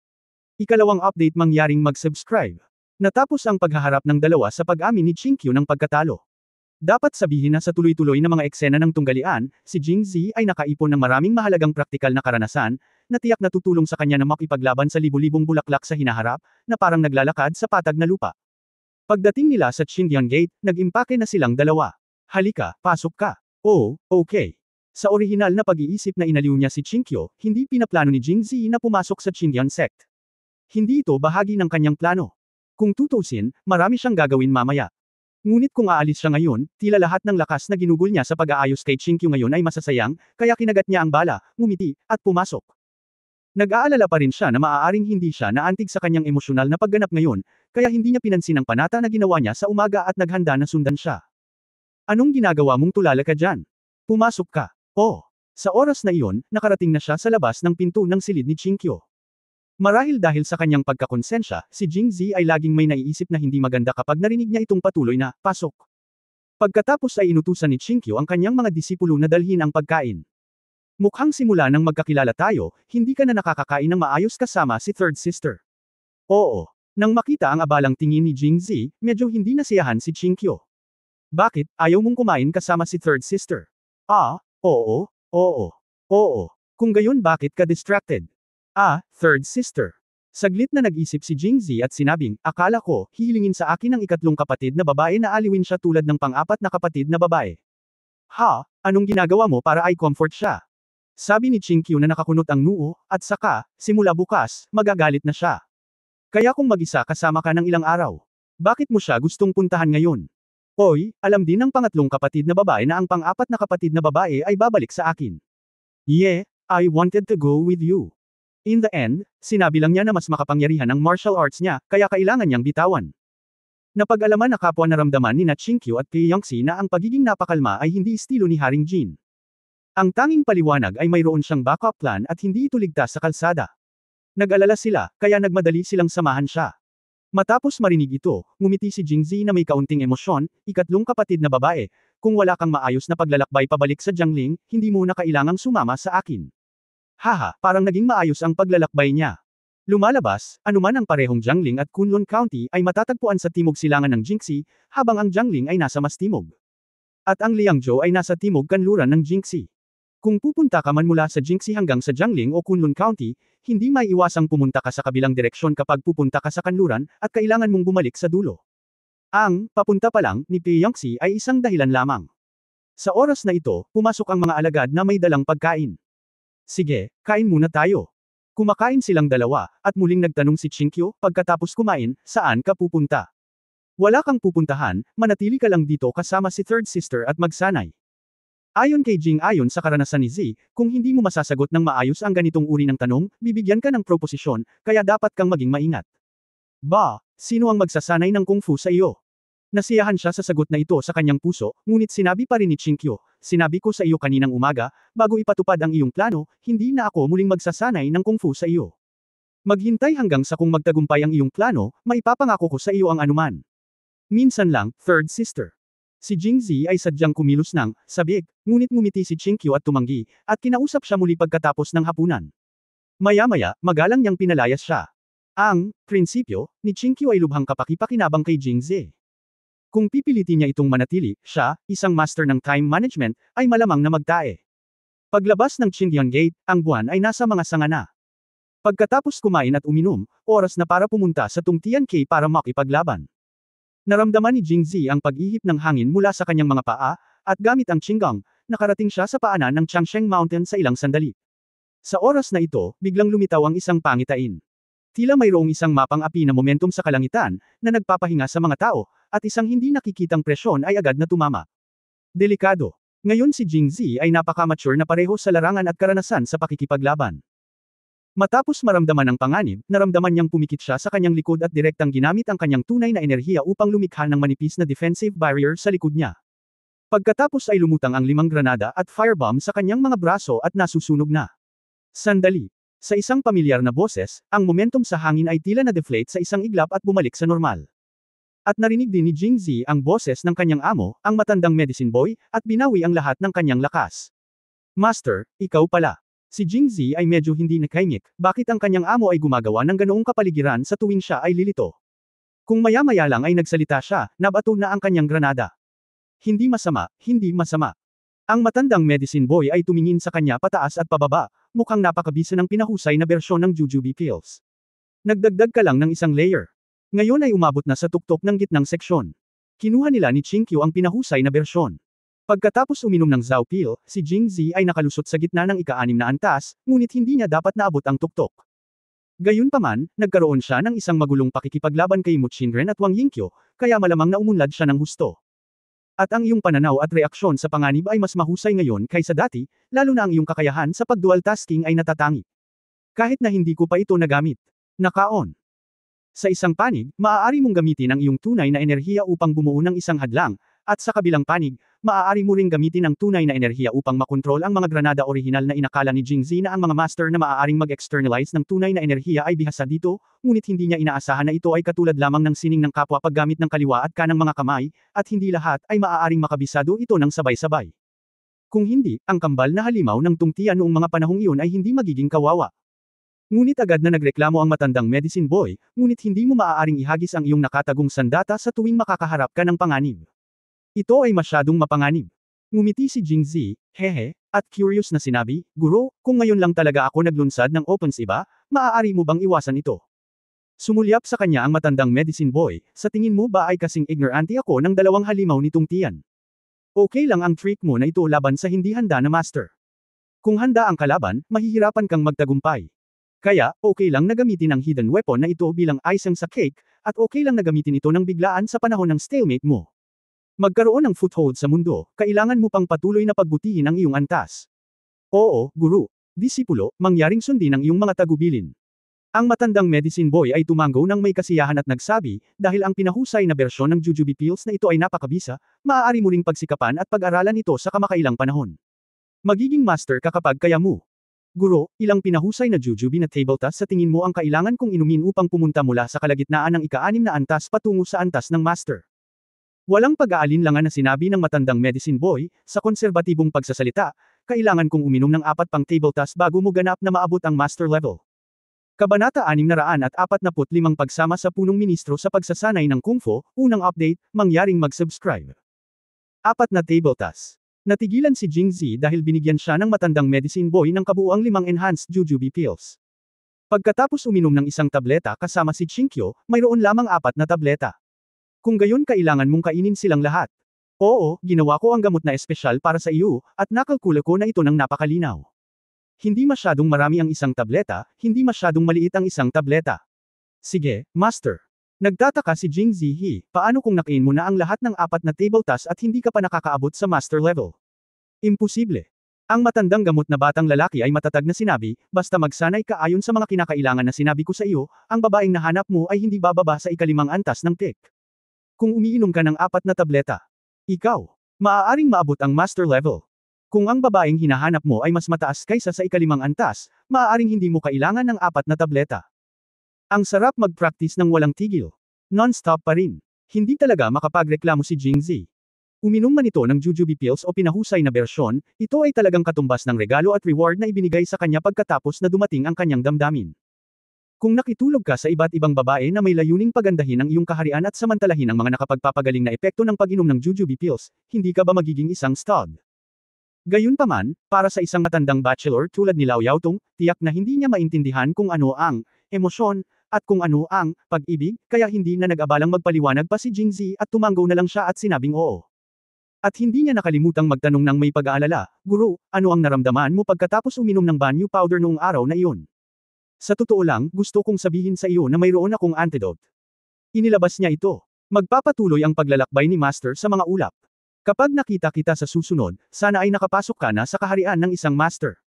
Ikalawang update mangyaring mag-subscribe. Natapos ang paghaharap ng dalawa sa pag-amin ni Chinkyu ng pagkatalo. Dapat sabihin na sa tuloy-tuloy na mga eksena ng tunggalian, si Jingzi ay nakaipon ng maraming mahalagang praktikal na karanasan, na tiyak na tutulong sa kanya na makipaglaban sa libu-libong bulaklak sa hinaharap, na parang naglalakad sa patag na lupa. Pagdating nila sa Qingyang Gate, nag-impake na silang dalawa. Halika, pasok ka. Oh, okay. Sa orihinal na pag-iisip na inaliw niya si Chinkyu, hindi pinaplano ni Jingzi na pumasok sa Qingyang sect. Hindi ito bahagi ng kanyang plano. Kung tutusin, marami siyang gagawin mamaya. Ngunit kung aalis siya ngayon, tila lahat ng lakas na ginugol niya sa pag-aayos kay Chinkyu ngayon ay masasayang, kaya kinagat niya ang bala, ngumiti, at pumasok. Nag-aalala pa rin siya na maaaring hindi siya naantig sa kanyang emosyonal na pagganap ngayon, kaya hindi niya pinansin ang panata na ginawa niya sa umaga at naghanda na sundan siya. Anong ginagawa mong tulala ka dyan? Pumasok ka. Oh. Sa oras na iyon, nakarating na siya sa labas ng pinto ng silid ni Chinkyu. Marahil dahil sa kanyang pagkakonsensya, si Jingzi ay laging may naiisip na hindi maganda kapag narinig niya itong patuloy na, "Pasok." Pagkatapos ay inutusan ni Chinkyu ang kanyang mga disipulo na dalhin ang pagkain. Mukhang simula nang magkakilala tayo, hindi ka na nakakakain ng maayos kasama si third sister. Oo. Nang makita ang abalang tingin ni Jingzi, medyo hindi nasiyahan si Chinkyu. Bakit, ayaw mong kumain kasama si third sister? Oo. Kung gayon bakit ka distracted? Third sister. Saglit na nag-isip si Jingzi at sinabing, akala ko, hihilingin sa akin ang ikatlong kapatid na babae na aliwin siya tulad ng pang-apat na kapatid na babae. Anong ginagawa mo para i-comfort siya? Sabi ni Chinkyu na nakakunot ang noo, at saka, simula bukas, magagalit na siya. Kaya kung mag-isa kasama ka ng ilang araw, bakit mo siya gustong puntahan ngayon? Oy, alam din ng pangatlong kapatid na babae na ang pang-apat na kapatid na babae ay babalik sa akin. Yeah, I wanted to go with you. In the end, sinabi lang niya na mas makapangyarihan ang martial arts niya, kaya kailangan niyang bitawan. Napag-alaman na kapwa naramdaman ni Chinkyu at Taeyongsi na ang pagiging napakalma ay hindi estilo ni Haring Jin. Ang tanging paliwanag ay mayroon siyang backup plan at hindi ito ligtas sa kalsada. Nag-alala sila, kaya nagmadali silang samahan siya. Matapos marinig ito, ngumiti si Jingzi na may kaunting emosyon, ikatlong kapatid na babae, kung wala kang maayos na paglalakbay pabalik sa Jiangling, hindi mo na kailangang sumama sa akin. Haha, parang naging maayos ang paglalakbay niya. Lumalabas, anuman ang parehong Jiangling at Kunlun County ay matatagpuan sa timog silangan ng Jingxi, habang ang Jiangling ay nasa mas timog. At ang Liangzhou ay nasa timog kanluran ng Jingxi. Kung pupunta ka man mula sa Jingxi hanggang sa Jiangling o Kunlun County, hindi maiiwasang pumunta ka sa kabilang direksyon kapag pupunta ka sa kanluran, at kailangan mong bumalik sa dulo. Ang papunta pa lang ni Taeyongsi ay isang dahilan lamang. Sa oras na ito, pumasok ang mga alagad na may dalang pagkain. Sige, kain muna tayo. Kumakain silang dalawa, at muling nagtanong si Chinkyu, pagkatapos kumain, saan ka pupunta? Wala kang pupuntahan, manatili ka lang dito kasama si third sister at magsanay. Ayon kay Jing ayon sa karanasan ni Z, kung hindi mo masasagot ng maayos ang ganitong uri ng tanong, bibigyan ka ng proposisyon, kaya dapat kang maging maingat. Ba, sino ang magsasanay ng kung fu sa iyo? Nasiyahan siya sa sagot na ito sa kanyang puso, ngunit sinabi pa rin ni Chinkyu, sinabi ko sa iyo kaninang umaga, bago ipatupad ang iyong plano, hindi na ako muling magsasanay ng kung fu sa iyo. Maghintay hanggang sa kung magtagumpay ang iyong plano, maipapangako ko sa iyo ang anuman. Minsan lang, third sister. Si Jingzi ay sadyang kumilos ng sabik, ngunit ngumiti si Chinkyu at tumanggi, at kinausap siya muli pagkatapos ng hapunan. Maya-maya, magalang niyang pinalayas siya. Ang prinsipyo ni Chinkyu ay lubhang kapaki-pakinabang kay Jingzi. Kung pipilitin niya itong manatili, siya, isang master ng time management, ay malamang na magtae. Paglabas ng Qingdian Gate, ang buwan ay nasa mga sanga na. Pagkatapos kumain at uminom, oras na para pumunta sa Tungtian Cay para makipaglaban. Naramdaman ni Jingzi ang pag-ihip ng hangin mula sa kanyang mga paa, at gamit ang Qinggang, nakarating siya sa paanan ng Changsheng Mountain sa ilang sandali. Sa oras na ito, biglang lumitaw ang isang pangitain. Tila mayroong isang mapang api na momentum sa kalangitan, na nagpapahinga sa mga tao, at isang hindi nakikitang presyon ay agad na tumama. Delikado. Ngayon si Jingzi ay napaka-mature na pareho sa larangan at karanasan sa pakikipaglaban. Matapos maramdaman ang panganib, naramdaman niyang pumikit siya sa kanyang likod at direktang ginamit ang kanyang tunay na enerhiya upang lumikha ng manipis na defensive barrier sa likod niya. Pagkatapos ay lumutang ang 5 granada at firebomb sa kanyang mga braso at nasusunog na. Sandali. Sa isang pamilyar na boses, ang momentum sa hangin ay tila na-deflate sa isang iglap at bumalik sa normal. At narinig din ni Jingzi ang boses ng kanyang amo, ang matandang medicine boy, at binawi ang lahat ng kanyang lakas. Master, ikaw pala. Si Jingzi ay medyo hindi nakaimik, bakit ang kanyang amo ay gumagawa ng ganoong kapaligiran sa tuwing siya ay lilito. Kung maya-maya lang ay nagsalita siya, nabato na ang kanyang granada. Hindi masama, hindi masama. Ang matandang medicine boy ay tumingin sa kanya pataas at pababa, mukhang napakabisa ng pinahusay na bersyon ng jujube pills. Nagdagdag ka lang ng isang layer. Ngayon ay umabot na sa tuktok ng gitnang seksyon. Kinuha nila ni Chinkyu ang pinahusay na bersyon. Pagkatapos uminom ng Zhao Pill, si Jingzi ay nakalusot sa gitna ng ika-6 na antas, ngunit hindi niya dapat naabot ang tuktok. Gayunpaman, nagkaroon siya ng isang magulong pakikipaglaban kay Mu Qingren at Wang Yingqiu, kaya malamang na umunlad siya ng husto. At ang iyong pananaw at reaksyon sa panganib ay mas mahusay ngayon kaysa dati, lalo na ang iyong kakayahan sa pag-dual tasking ay natatangi. Kahit na hindi ko pa ito nagamit. Nakaon. Sa isang panig, maaari mong gamitin ang iyong tunay na enerhiya upang bumuo ng isang hadlang, at sa kabilang panig, maaari mo ring gamitin ang tunay na enerhiya upang makontrol ang mga granada orihinal na inakala ni Jingzi na ang mga master na maaaring mag-externalize ng tunay na enerhiya ay bihasa dito, ngunit hindi niya inaasahan na ito ay katulad lamang ng sining ng kapwa paggamit ng kaliwa at kanang mga kamay, at hindi lahat ay maaaring makabisado ito ng sabay-sabay. Kung hindi, ang kambal na halimaw ng tungtian noong mga panahong iyon ay hindi magiging kawawa. Ngunit agad na nagreklamo ang matandang medicine boy, ngunit hindi mo maaaring ihagis ang iyong nakatagong sandata sa tuwing makakaharap ka ng panganib. Ito ay masyadong mapanganib. Ngumiti si Jingzi, hehe, at curious na sinabi, Guro, kung ngayon lang talaga ako naglunsad ng opens iba, maaari mo bang iwasan ito? Sumulyap sa kanya ang matandang medicine boy, sa tingin mo ba ay kasing ignorante ako ng dalawang halimaw nitong tiyan? Okay lang ang trick mo na ito laban sa hindi handa na master. Kung handa ang kalaban, mahihirapan kang magtagumpay. Kaya, okay lang na gamitin ang hidden weapon na ito bilang icing sa cake, at okay lang na gamitin ito ng biglaan sa panahon ng stalemate mo. Magkaroon ng foothold sa mundo, kailangan mo pang patuloy na pagbutihin ang iyong antas. Oo, guru. Disipulo, mangyaring sundin ang iyong mga tagubilin. Ang matandang medicine boy ay tumanggo ng may kasiyahan at nagsabi, dahil ang pinahusay na bersyon ng jujube pills na ito ay napakabisa, maaari mo ring pagsikapan at pag-aralan ito sa kamakailang panahon. Magiging master ka kapag kaya mo. Guro, ilang pinahusay na jujube na table task sa tingin mo ang kailangan kong inumin upang pumunta mula sa kalagitnaan ng ika-6 na antas patungo sa antas ng master? Walang pag-aalinlangan na sinabi ng matandang medicine boy, sa konserbatibong pagsasalita, kailangan kong uminom ng 4 pang table task bago mo ganap na maabot ang master level. Kabanata 645 pagsama sa punong ministro sa pagsasanay ng Kung Fu, unang update, mangyaring mag-subscribe. 4 na table task. Natigilan si Jingzi dahil binigyan siya ng matandang medicine boy ng kabuuang 5 enhanced jujube pills. Pagkatapos uminom ng isang tableta kasama si Chinkyo, mayroon lamang 4 na tableta. Kung gayon kailangan mong kainin silang lahat. Oo, ginawa ko ang gamot na espesyal para sa iyo, at nakalkula ko na ito ng napakalinaw. Hindi masyadong marami ang isang tableta, hindi masyadong maliit ang isang tableta. Sige, master. Nagtataka si Jingzi He, paano kung nakain mo na ang lahat ng 4 na table task at hindi ka pa nakakaabot sa master level? Imposible. Ang matandang gamot na batang lalaki ay matatag na sinabi, basta magsanay ka ayon sa mga kinakailangan na sinabi ko sa iyo, ang babaeng nahanap mo ay hindi bababa sa ika-5 antas ng pick. Kung umiinom ka ng 4 na tableta, ikaw, maaaring maabot ang master level. Kung ang babaeng hinahanap mo ay mas mataas kaysa sa ika-5 antas, maaaring hindi mo kailangan ng 4 na tableta. Ang sarap mag-practice ng walang tigil. Non-stop pa rin. Hindi talaga makapagreklamo si Jingzi. Uminom man ito ng jujube pills o pinahusay na bersyon, ito ay talagang katumbas ng regalo at reward na ibinigay sa kanya pagkatapos na dumating ang kanyang damdamin. Kung nakitulog ka sa iba't ibang babae na may layuning pagandahin ang iyong kaharian at samantalahin ang mga nakapagpapagaling na epekto ng pag-inom ng jujube pills, hindi ka ba magiging isang stud? Gayunpaman, para sa isang matandang bachelor tulad ni Lao Yaotong, tiyak na hindi niya maintindihan kung ano ang emosyon, at kung ano ang pag-ibig, kaya hindi na nag-abalang magpaliwanag pa si Jingzi at tumanggo na lang siya at sinabing oo. At hindi niya nakalimutang magtanong ng may pag-aalala, Guru, ano ang naramdaman mo pagkatapos uminom ng banyu powder noong araw na iyon? Sa totoo lang, gusto kong sabihin sa iyo na mayroon akong antidote. Inilabas niya ito. Magpapatuloy ang paglalakbay ni Master sa mga ulap. Kapag nakita kita sa susunod, sana ay nakapasok ka na sa kaharian ng isang Master.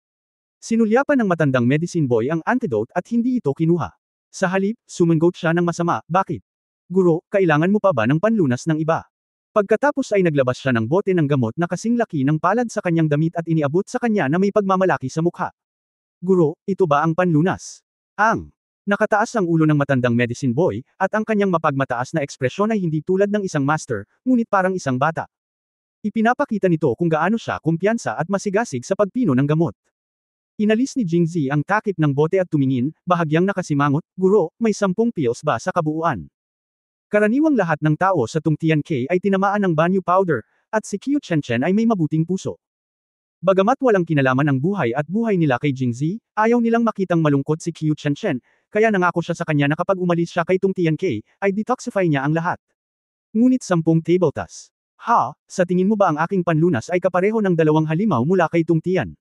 Sinulyapan ng matandang medicine boy ang antidote at hindi ito kinuha. Sa halip, sumangot siya ng masama, bakit? Guro, kailangan mo pa ba ng panlunas ng iba? Pagkatapos ay naglabas siya ng bote ng gamot na kasing laki ng palad sa kanyang damit at iniabot sa kanya na may pagmamalaki sa mukha. Guro, ito ba ang panlunas? Nakataas ang ulo ng matandang medicine boy, at ang kanyang mapagmataas na ekspresyon ay hindi tulad ng isang master, ngunit parang isang bata. Ipinapakita nito kung gaano siya kumpiyansa at masigasig sa pagpino ng gamot. Inalis ni Jingzi ang takip ng bote at tumingin, bahagyang nakasimangot, Guro, may 10 pills ba sa kabuuan? Karaniwang lahat ng tao sa Tungtian K ay tinamaan ng banyu powder, at si Qiu Chenchen ay may mabuting puso. Bagamat walang kinalaman ang buhay at buhay nila kay Jingzi, ayaw nilang makitang malungkot si Qiu Chenchen, kaya nangako siya sa kanya na kapag umalis siya kay Tungtian K, ay detoxify niya ang lahat. Ngunit 10 table task. Ha, sa tingin mo ba ang aking panlunas ay kapareho ng 2 halimaw mula kay Tungtian?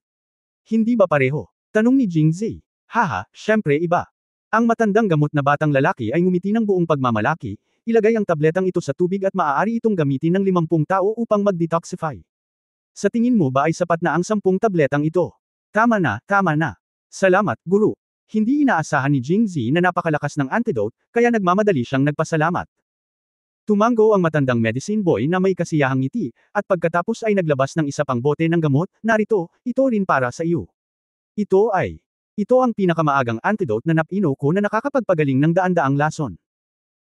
Hindi ba pareho? Tanong ni Jingzi. Haha, syempre iba. Ang matandang gamot na batang lalaki ay ngumiti ng buong pagmamalaki, ilagay ang tabletang ito sa tubig at maaari itong gamitin ng 50 tao upang mag-detoxify. Sa tingin mo ba ay sapat na ang 10 tabletang ito? Tama na, tama na. Salamat, Guru. Hindi inaasahan ni Jingzi na napakalakas ng antidote, kaya nagmamadali siyang nagpasalamat. Tumanggo ang matandang medicine boy na may kasiyahang ngiti, at pagkatapos ay naglabas ng isa pang bote ng gamot, narito, ito rin para sa iyo. Ito ang pinakamaagang antidote na napino ko na nakakapagpagaling ng daan-daang lason.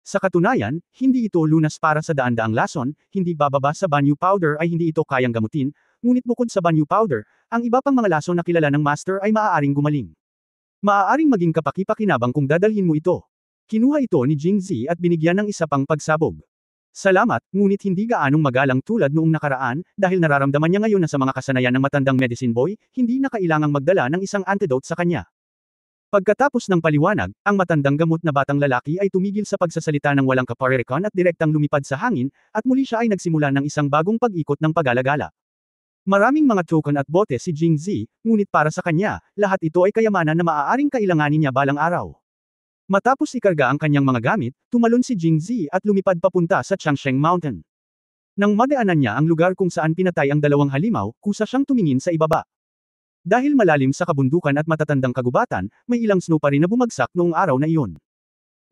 Sa katunayan, hindi ito lunas para sa daan-daang lason, hindi bababa sa banyu powder ay hindi ito kayang gamutin, ngunit bukod sa banyu powder, ang iba pang mga lason na kilala ng master ay maaaring gumaling. Maaaring maging kapaki-pakinabang kung dadalhin mo ito. Kinuha ito ni Jingzi at binigyan ng isa pang pagsabog. Salamat, ngunit hindi gaanong magalang tulad noong nakaraan, dahil nararamdaman niya ngayon na sa mga kasanayan ng matandang medicine boy, hindi na kailangang magdala ng isang antidote sa kanya. Pagkatapos ng paliwanag, ang matandang gamot na batang lalaki ay tumigil sa pagsasalita ng walang kaparerekon at direktang lumipad sa hangin, at muli siya ay nagsimula ng isang bagong pag-ikot ng pag-alagala. Maraming mga token at bote si Jingzi, ngunit para sa kanya, lahat ito ay kayamanan na maaaring kailanganin niya balang araw. Matapos ikarga ang kanyang mga gamit, tumalon si Jingzi at lumipad papunta sa Changsheng Mountain. Nang madaanan niya ang lugar kung saan pinatay ang dalawang halimaw, kusa siyang tumingin sa ibaba. Dahil malalim sa kabundukan at matatandang kagubatan, may ilang snow pa rin na bumagsak noong araw na iyon.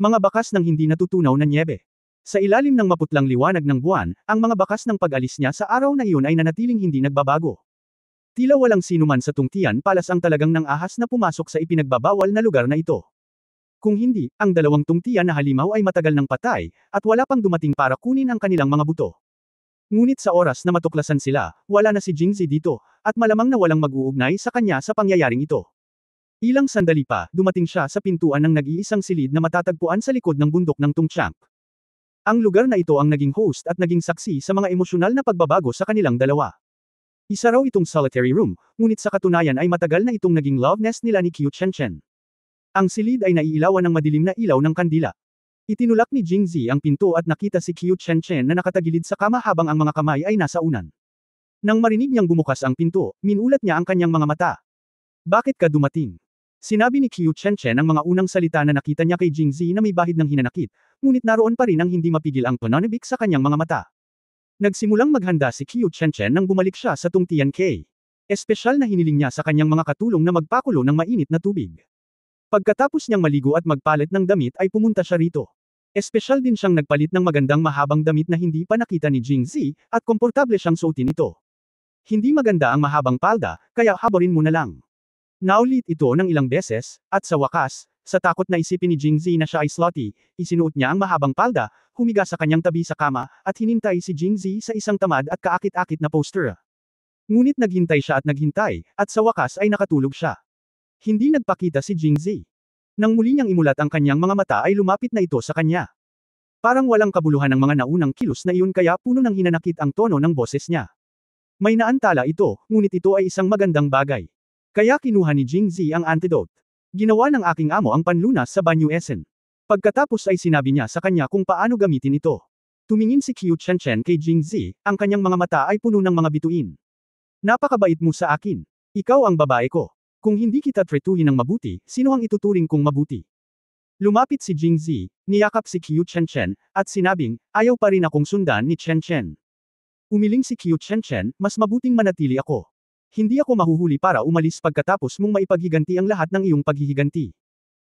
Mga bakas ng hindi natutunaw na nyebe. Sa ilalim ng maputlang liwanag ng buwan, ang mga bakas ng pag-alis niya sa araw na iyon ay nanatiling hindi nagbabago. Tila walang sino man sa tungtian palas ang talagang nang ahas na pumasok sa ipinagbabawal na lugar na ito. Kung hindi, ang dalawang tungtian na halimaw ay matagal nang patay, at wala pang dumating para kunin ang kanilang mga buto. Ngunit sa oras na matuklasan sila, wala na si Jingzi dito, at malamang na walang mag-uugnay sa kanya sa pangyayaring ito. Ilang sandali pa, dumating siya sa pintuan ng nag-iisang silid na matatagpuan sa likod ng bundok ng Tungchamp. Ang lugar na ito ang naging host at naging saksi sa mga emosyonal na pagbabago sa kanilang dalawa. Isa raw itong solitary room, ngunit sa katunayan ay matagal na itong naging love nest nila ni Qiu Chenchen. Ang silid ay naiilawan ng madilim na ilaw ng kandila. Itinulak ni Jingzi ang pinto at nakita si Qiu Chenchen na nakatagilid sa kama habang ang mga kamay ay nasa unan. Nang marinig niyang bumukas ang pinto, minulat niya ang kanyang mga mata. Bakit ka dumating? Sinabi ni Qiu Chenchen ang mga unang salita na nakita niya kay Jingzi na may bahid ng hinanakit, ngunit naroon pa rin ang hindi mapigil ang pananabik sa kanyang mga mata. Nagsimulang maghanda si Qiu Chenchen nang bumalik siya sa tungtian K. Espesyal na hiniling niya sa kanyang mga katulong na magpakulo ng mainit na tubig. Pagkatapos niyang maligo at magpalit ng damit ay pumunta siya rito. Espesyal din siyang nagpalit ng magandang mahabang damit na hindi pa nakita ni Jingzi, at komportable siyang suotin ito. Hindi maganda ang mahabang palda, kaya haborin mo na lang. Naulit ito ng ilang beses, at sa wakas, sa takot na isipin ni Jingzi na siya ay slutty, isinuot niya ang mahabang palda, humiga sa kanyang tabi sa kama, at hinintay si Jingzi sa isang tamad at kaakit-akit na poster. Ngunit naghintay siya, at sa wakas ay nakatulog siya. Hindi nagpakita si Jingzi. Nang muli niyang imulat ang kanyang mga mata ay lumapit na ito sa kanya. Parang walang kabuluhan ang mga naunang kilos na iyon kaya puno ng hinanakit ang tono ng boses niya. May naantala ito, ngunit ito ay isang magandang bagay. Kaya kinuha ni Jingzi ang antidote. Ginawa ng aking amo ang panlunas sa banyo esen. Pagkatapos ay sinabi niya sa kanya kung paano gamitin ito. Tumingin si Qiu Chenchen kay Jingzi, ang kanyang mga mata ay puno ng mga bituin. Napakabait mo sa akin. Ikaw ang babae ko. Kung hindi kita tretuhin ng mabuti, sino ang ituturing kong mabuti? Lumapit si Jingzi, niyakap si Qiu Chenchen, at sinabing, ayaw pa rin akong sundan ni Chenchen. Umiling si Qiu Chenchen, mas mabuting manatili ako. Hindi ako mahuhuli para umalis pagkatapos mong maipaghiganti ang lahat ng iyong paghihiganti.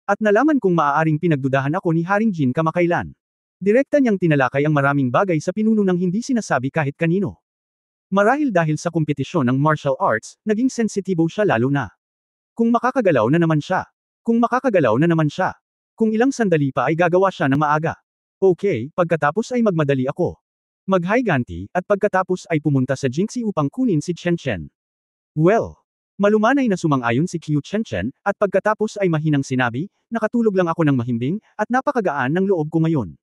At nalaman kong maaaring pinagdudahan ako ni Haring Jin kamakailan. Direkta niyang tinalakay ang maraming bagay sa pinuno ng hindi sinasabi kahit kanino. Marahil dahil sa kompetisyon ng martial arts, naging sensitibo siya lalo na. Kung makakagalaw na naman siya. Kung makakagalaw na naman siya. Kung ilang sandali pa ay gagawa siya ng maaga. Okay, pagkatapos ay magmadali ako. Maghiganti, at pagkatapos ay pumunta sa Jingzi upang kunin si Chenchen. Well, malumanay na sumang-ayon si Qiu Chenchen, at pagkatapos ay mahinang sinabi, nakatulog lang ako ng mahimbing, at napakagaan ng loob ko ngayon.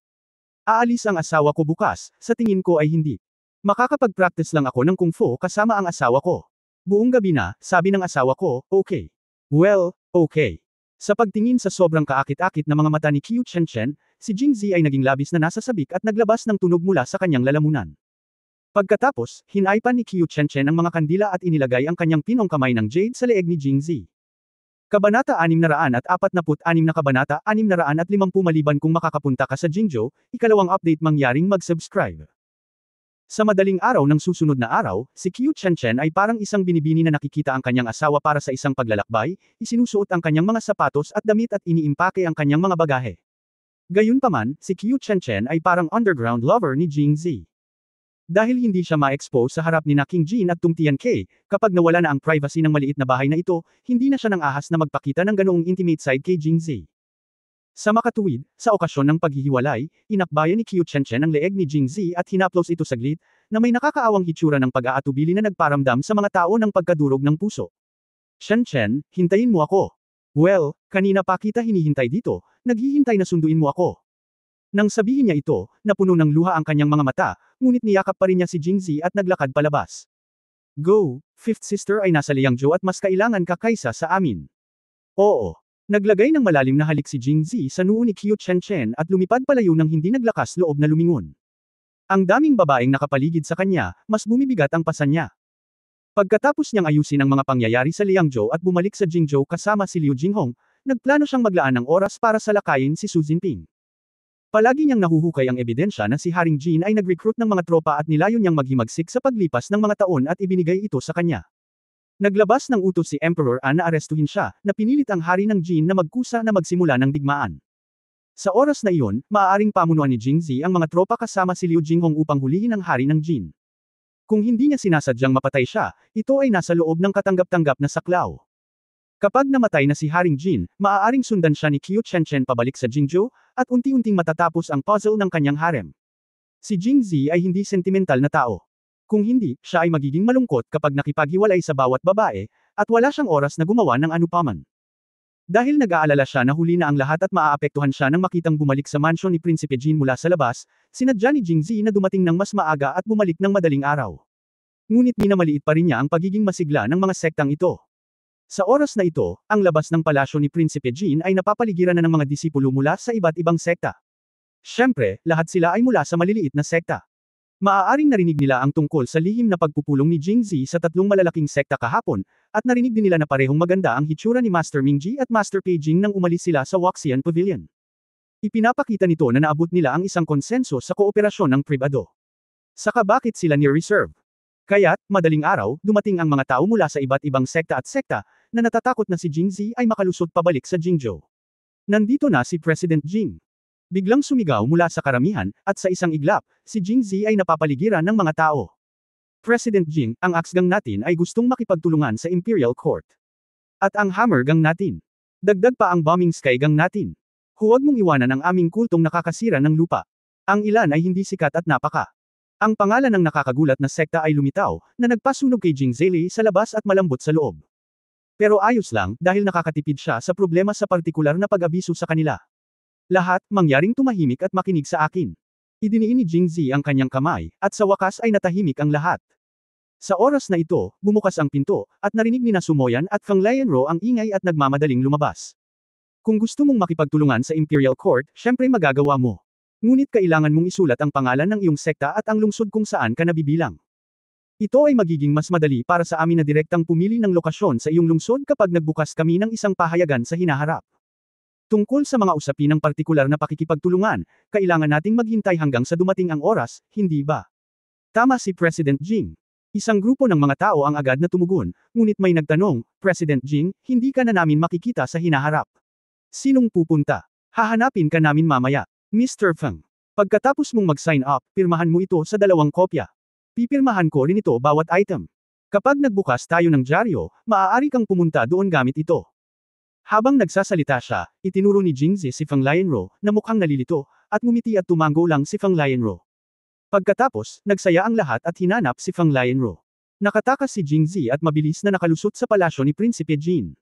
Aalis ang asawa ko bukas, sa tingin ko ay hindi. Makakapag-practice lang ako ng kung fu kasama ang asawa ko. Buong gabi na, sabi ng asawa ko, okay. Well, okay. Sa pagtingin sa sobrang kaakit-akit na mga mata ni Qiu Chenchen, si Jingzi ay naging labis na nasasabik at naglabas ng tunog mula sa kanyang lalamunan. Pagkatapos, hinaipan ni Qiu Chenchen ang mga kandila at inilagay ang kanyang pinong kamay ng jade sa leeg ni Jingzi. Kabanata 646 na kabanata 650 maliban kung makakapunta ka sa Jingzhou, ikalawang update mangyaring mag-subscribe. Sa madaling araw ng susunod na araw, si Qiu Chenchen ay parang isang binibini na nakikita ang kanyang asawa para sa isang paglalakbay, isinusuot ang kanyang mga sapatos at damit at iniimpake ang kanyang mga bagahe. Gayunpaman, si Qiu Chenchen ay parang underground lover ni Jingzi. Dahil hindi siya ma-expose sa harap ni King Jin at Tungtian K, kapag nawala na ang privacy ng maliit na bahay na ito, hindi na siya nang ahas na magpakita ng ganoong intimate side kay Jingzi. Sa makatuwid, sa okasyon ng paghihiwalay, inakbayan ni Qiu Chenchen ang leeg ni Jingzi at hinaplos ito saglit, na may nakakaawang hitsura ng pag-aatubili na nagparamdam sa mga tao ng pagkadurog ng puso. Chenchen, hintayin mo ako. Well, kanina pa kita hinihintay dito, naghihintay na sunduin mo ako. Nang sabihin niya ito, napuno ng luha ang kanyang mga mata, ngunit niyakap pa rin niya si Jingzi at naglakad palabas. Go, fifth sister ay nasa Liangzhou at mas kailangan ka kaysa sa amin. Oo. Naglagay ng malalim na halik si Jingzi sa noo ni Qiu Chenchen at lumipad palayo ng hindi naglakas loob na lumingon. Ang daming babaeng nakapaligid sa kanya, mas bumibigat ang pasan niya. Pagkatapos niyang ayusin ang mga pangyayari sa Liangzhou at bumalik sa Jingzhou kasama si Liu Jinghong, nagplano siyang maglaan ng oras para salakayin si Su Jinping. Palagi niyang nahuhukay ang ebidensya na si Haring Jin ay nag-recruit ng mga tropa at nilayon niyang maghimagsik sa paglipas ng mga taon at ibinigay ito sa kanya. Naglabas ng utos si Emperor An na arestuhin siya, na pinilit ang hari ng Jin na magkusa na magsimula ng digmaan. Sa oras na iyon, maaaring pamunuan ni Jingzi ang mga tropa kasama si Liu Jinghong upang hulihin ang hari ng Jin. Kung hindi niya sinasadyang mapatay siya, ito ay nasa loob ng katanggap-tanggap na saklaw. Kapag namatay na si Haring Jin, maaaring sundan siya ni Qiu Chen pabalik sa Jingzhou, at unti-unting matatapos ang puzzle ng kanyang harem. Si Jingzi ay hindi sentimental na tao. Kung hindi, siya ay magiging malungkot kapag nakipaghiwalay sa bawat babae, at wala siyang oras na gumawa ng anupaman. Dahil nag-aalala siya na huli na ang lahat at maaapektuhan siya nang makitang bumalik sa mansyon ni Prinsipe Jin mula sa labas, sinadya ni Jingzi na dumating ng mas maaga at bumalik ng madaling araw. Ngunit minamaliit pa rin niya ang pagiging masigla ng mga sektang ito. Sa oras na ito, ang labas ng palasyo ni Prinsipe Jin ay napapaligiran na ng mga disipulo mula sa iba't ibang sekta. Siyempre, lahat sila ay mula sa maliliit na sekta. Maaaring narinig nila ang tungkol sa lihim na pagpupulong ni Jingzi sa tatlong malalaking sekta kahapon, at narinig din nila na parehong maganda ang hitsura ni Master Mingji at Master Peijing nang umalis sila sa Waxian Pavilion. Ipinapakita nito na naabot nila ang isang konsenso sa kooperasyon ng pribado. Saka bakit sila ni-reserve? Kaya't, madaling araw, dumating ang mga tao mula sa iba't ibang sekta at sekta, na natatakot na si Jingzi ay makalusot pabalik sa Jingzhou. Nandito na si President Jing. Biglang sumigaw mula sa karamihan, at sa isang iglap, si Jingzi ay napapaligiran ng mga tao. President Jing, ang axe gang natin ay gustong makipagtulungan sa Imperial Court. At ang hammer gang natin. Dagdag pa ang bombing sky gang natin. Huwag mong iwanan ang aming kultong nakakasira ng lupa. Ang ilan ay hindi sikat at napaka. Ang pangalan ng nakakagulat na sekta ay lumitaw, na nagpasunog kay Jingzeli sa labas at malambot sa loob. Pero ayos lang, dahil nakakatipid siya sa problema sa partikular na pag-abiso sa kanila. Lahat, mangyaring tumahimik at makinig sa akin. Idiniin ni Jingzi ang kanyang kamay, at sa wakas ay natahimik ang lahat. Sa oras na ito, bumukas ang pinto, at narinig ni Nasumoyan at Feng Lianro ang ingay at nagmamadaling lumabas. Kung gusto mong makipagtulungan sa Imperial Court, syempre magagawa mo. Ngunit kailangan mong isulat ang pangalan ng iyong sekta at ang lungsod kung saan ka nabibilang. Ito ay magiging mas madali para sa amin na direktang pumili ng lokasyon sa iyong lungsod kapag nagbukas kami ng isang pahayagan sa hinaharap. Tungkol sa mga usapin ng partikular na pakikipagtulungan, kailangan nating maghintay hanggang sa dumating ang oras, hindi ba? Tama si President Jing. Isang grupo ng mga tao ang agad na tumugon, ngunit may nagtanong, President Jing, hindi ka na namin makikita sa hinaharap. Sinong pupunta? Hahanapin ka namin mamaya. Mr. Feng. Pagkatapos mong mag-sign up, pirmahan mo ito sa 2 kopya. Pipirmahan ko rin ito bawat item. Kapag nagbukas tayo ng dyaryo, maaari kang pumunta doon gamit ito. Habang nagsasalita siya, itinuro ni Jingzi si Feng Lianro, na mukhang nalilito, at ngumiti at tumango lang si Feng Lianro. Pagkatapos, nagsaya ang lahat at hinanap si Feng Lianro. Nakatakas si Jingzi at mabilis na nakalusot sa palasyo ni Prinsipe Jin.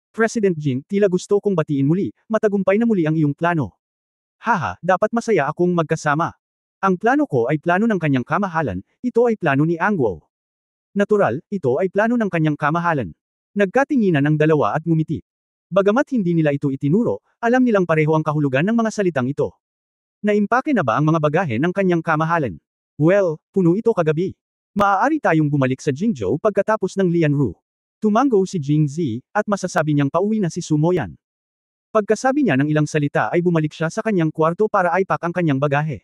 President Jing, tila gusto kong batiin muli, matagumpay na muli ang iyong plano. Haha, dapat masaya akong magkasama. Ang plano ko ay plano ng kanyang kamahalan, ito ay plano ni Angguo. Natural, ito ay plano ng kanyang kamahalan. Nagkatinginan ang dalawa at ngumiti. Bagamat hindi nila ito itinuro, alam nilang pareho ang kahulugan ng mga salitang ito. Naimpake na ba ang mga bagahe ng kanyang kamahalan? Well, puno ito kagabi. Maaari tayong bumalik sa Jingzhou pagkatapos ng Lianru. Tumango si Jingzi, at masasabi niyang pauwi na si Sumoyan. Pagkasabi niya ng ilang salita ay bumalik siya sa kanyang kwarto para aipak ang kanyang bagahe.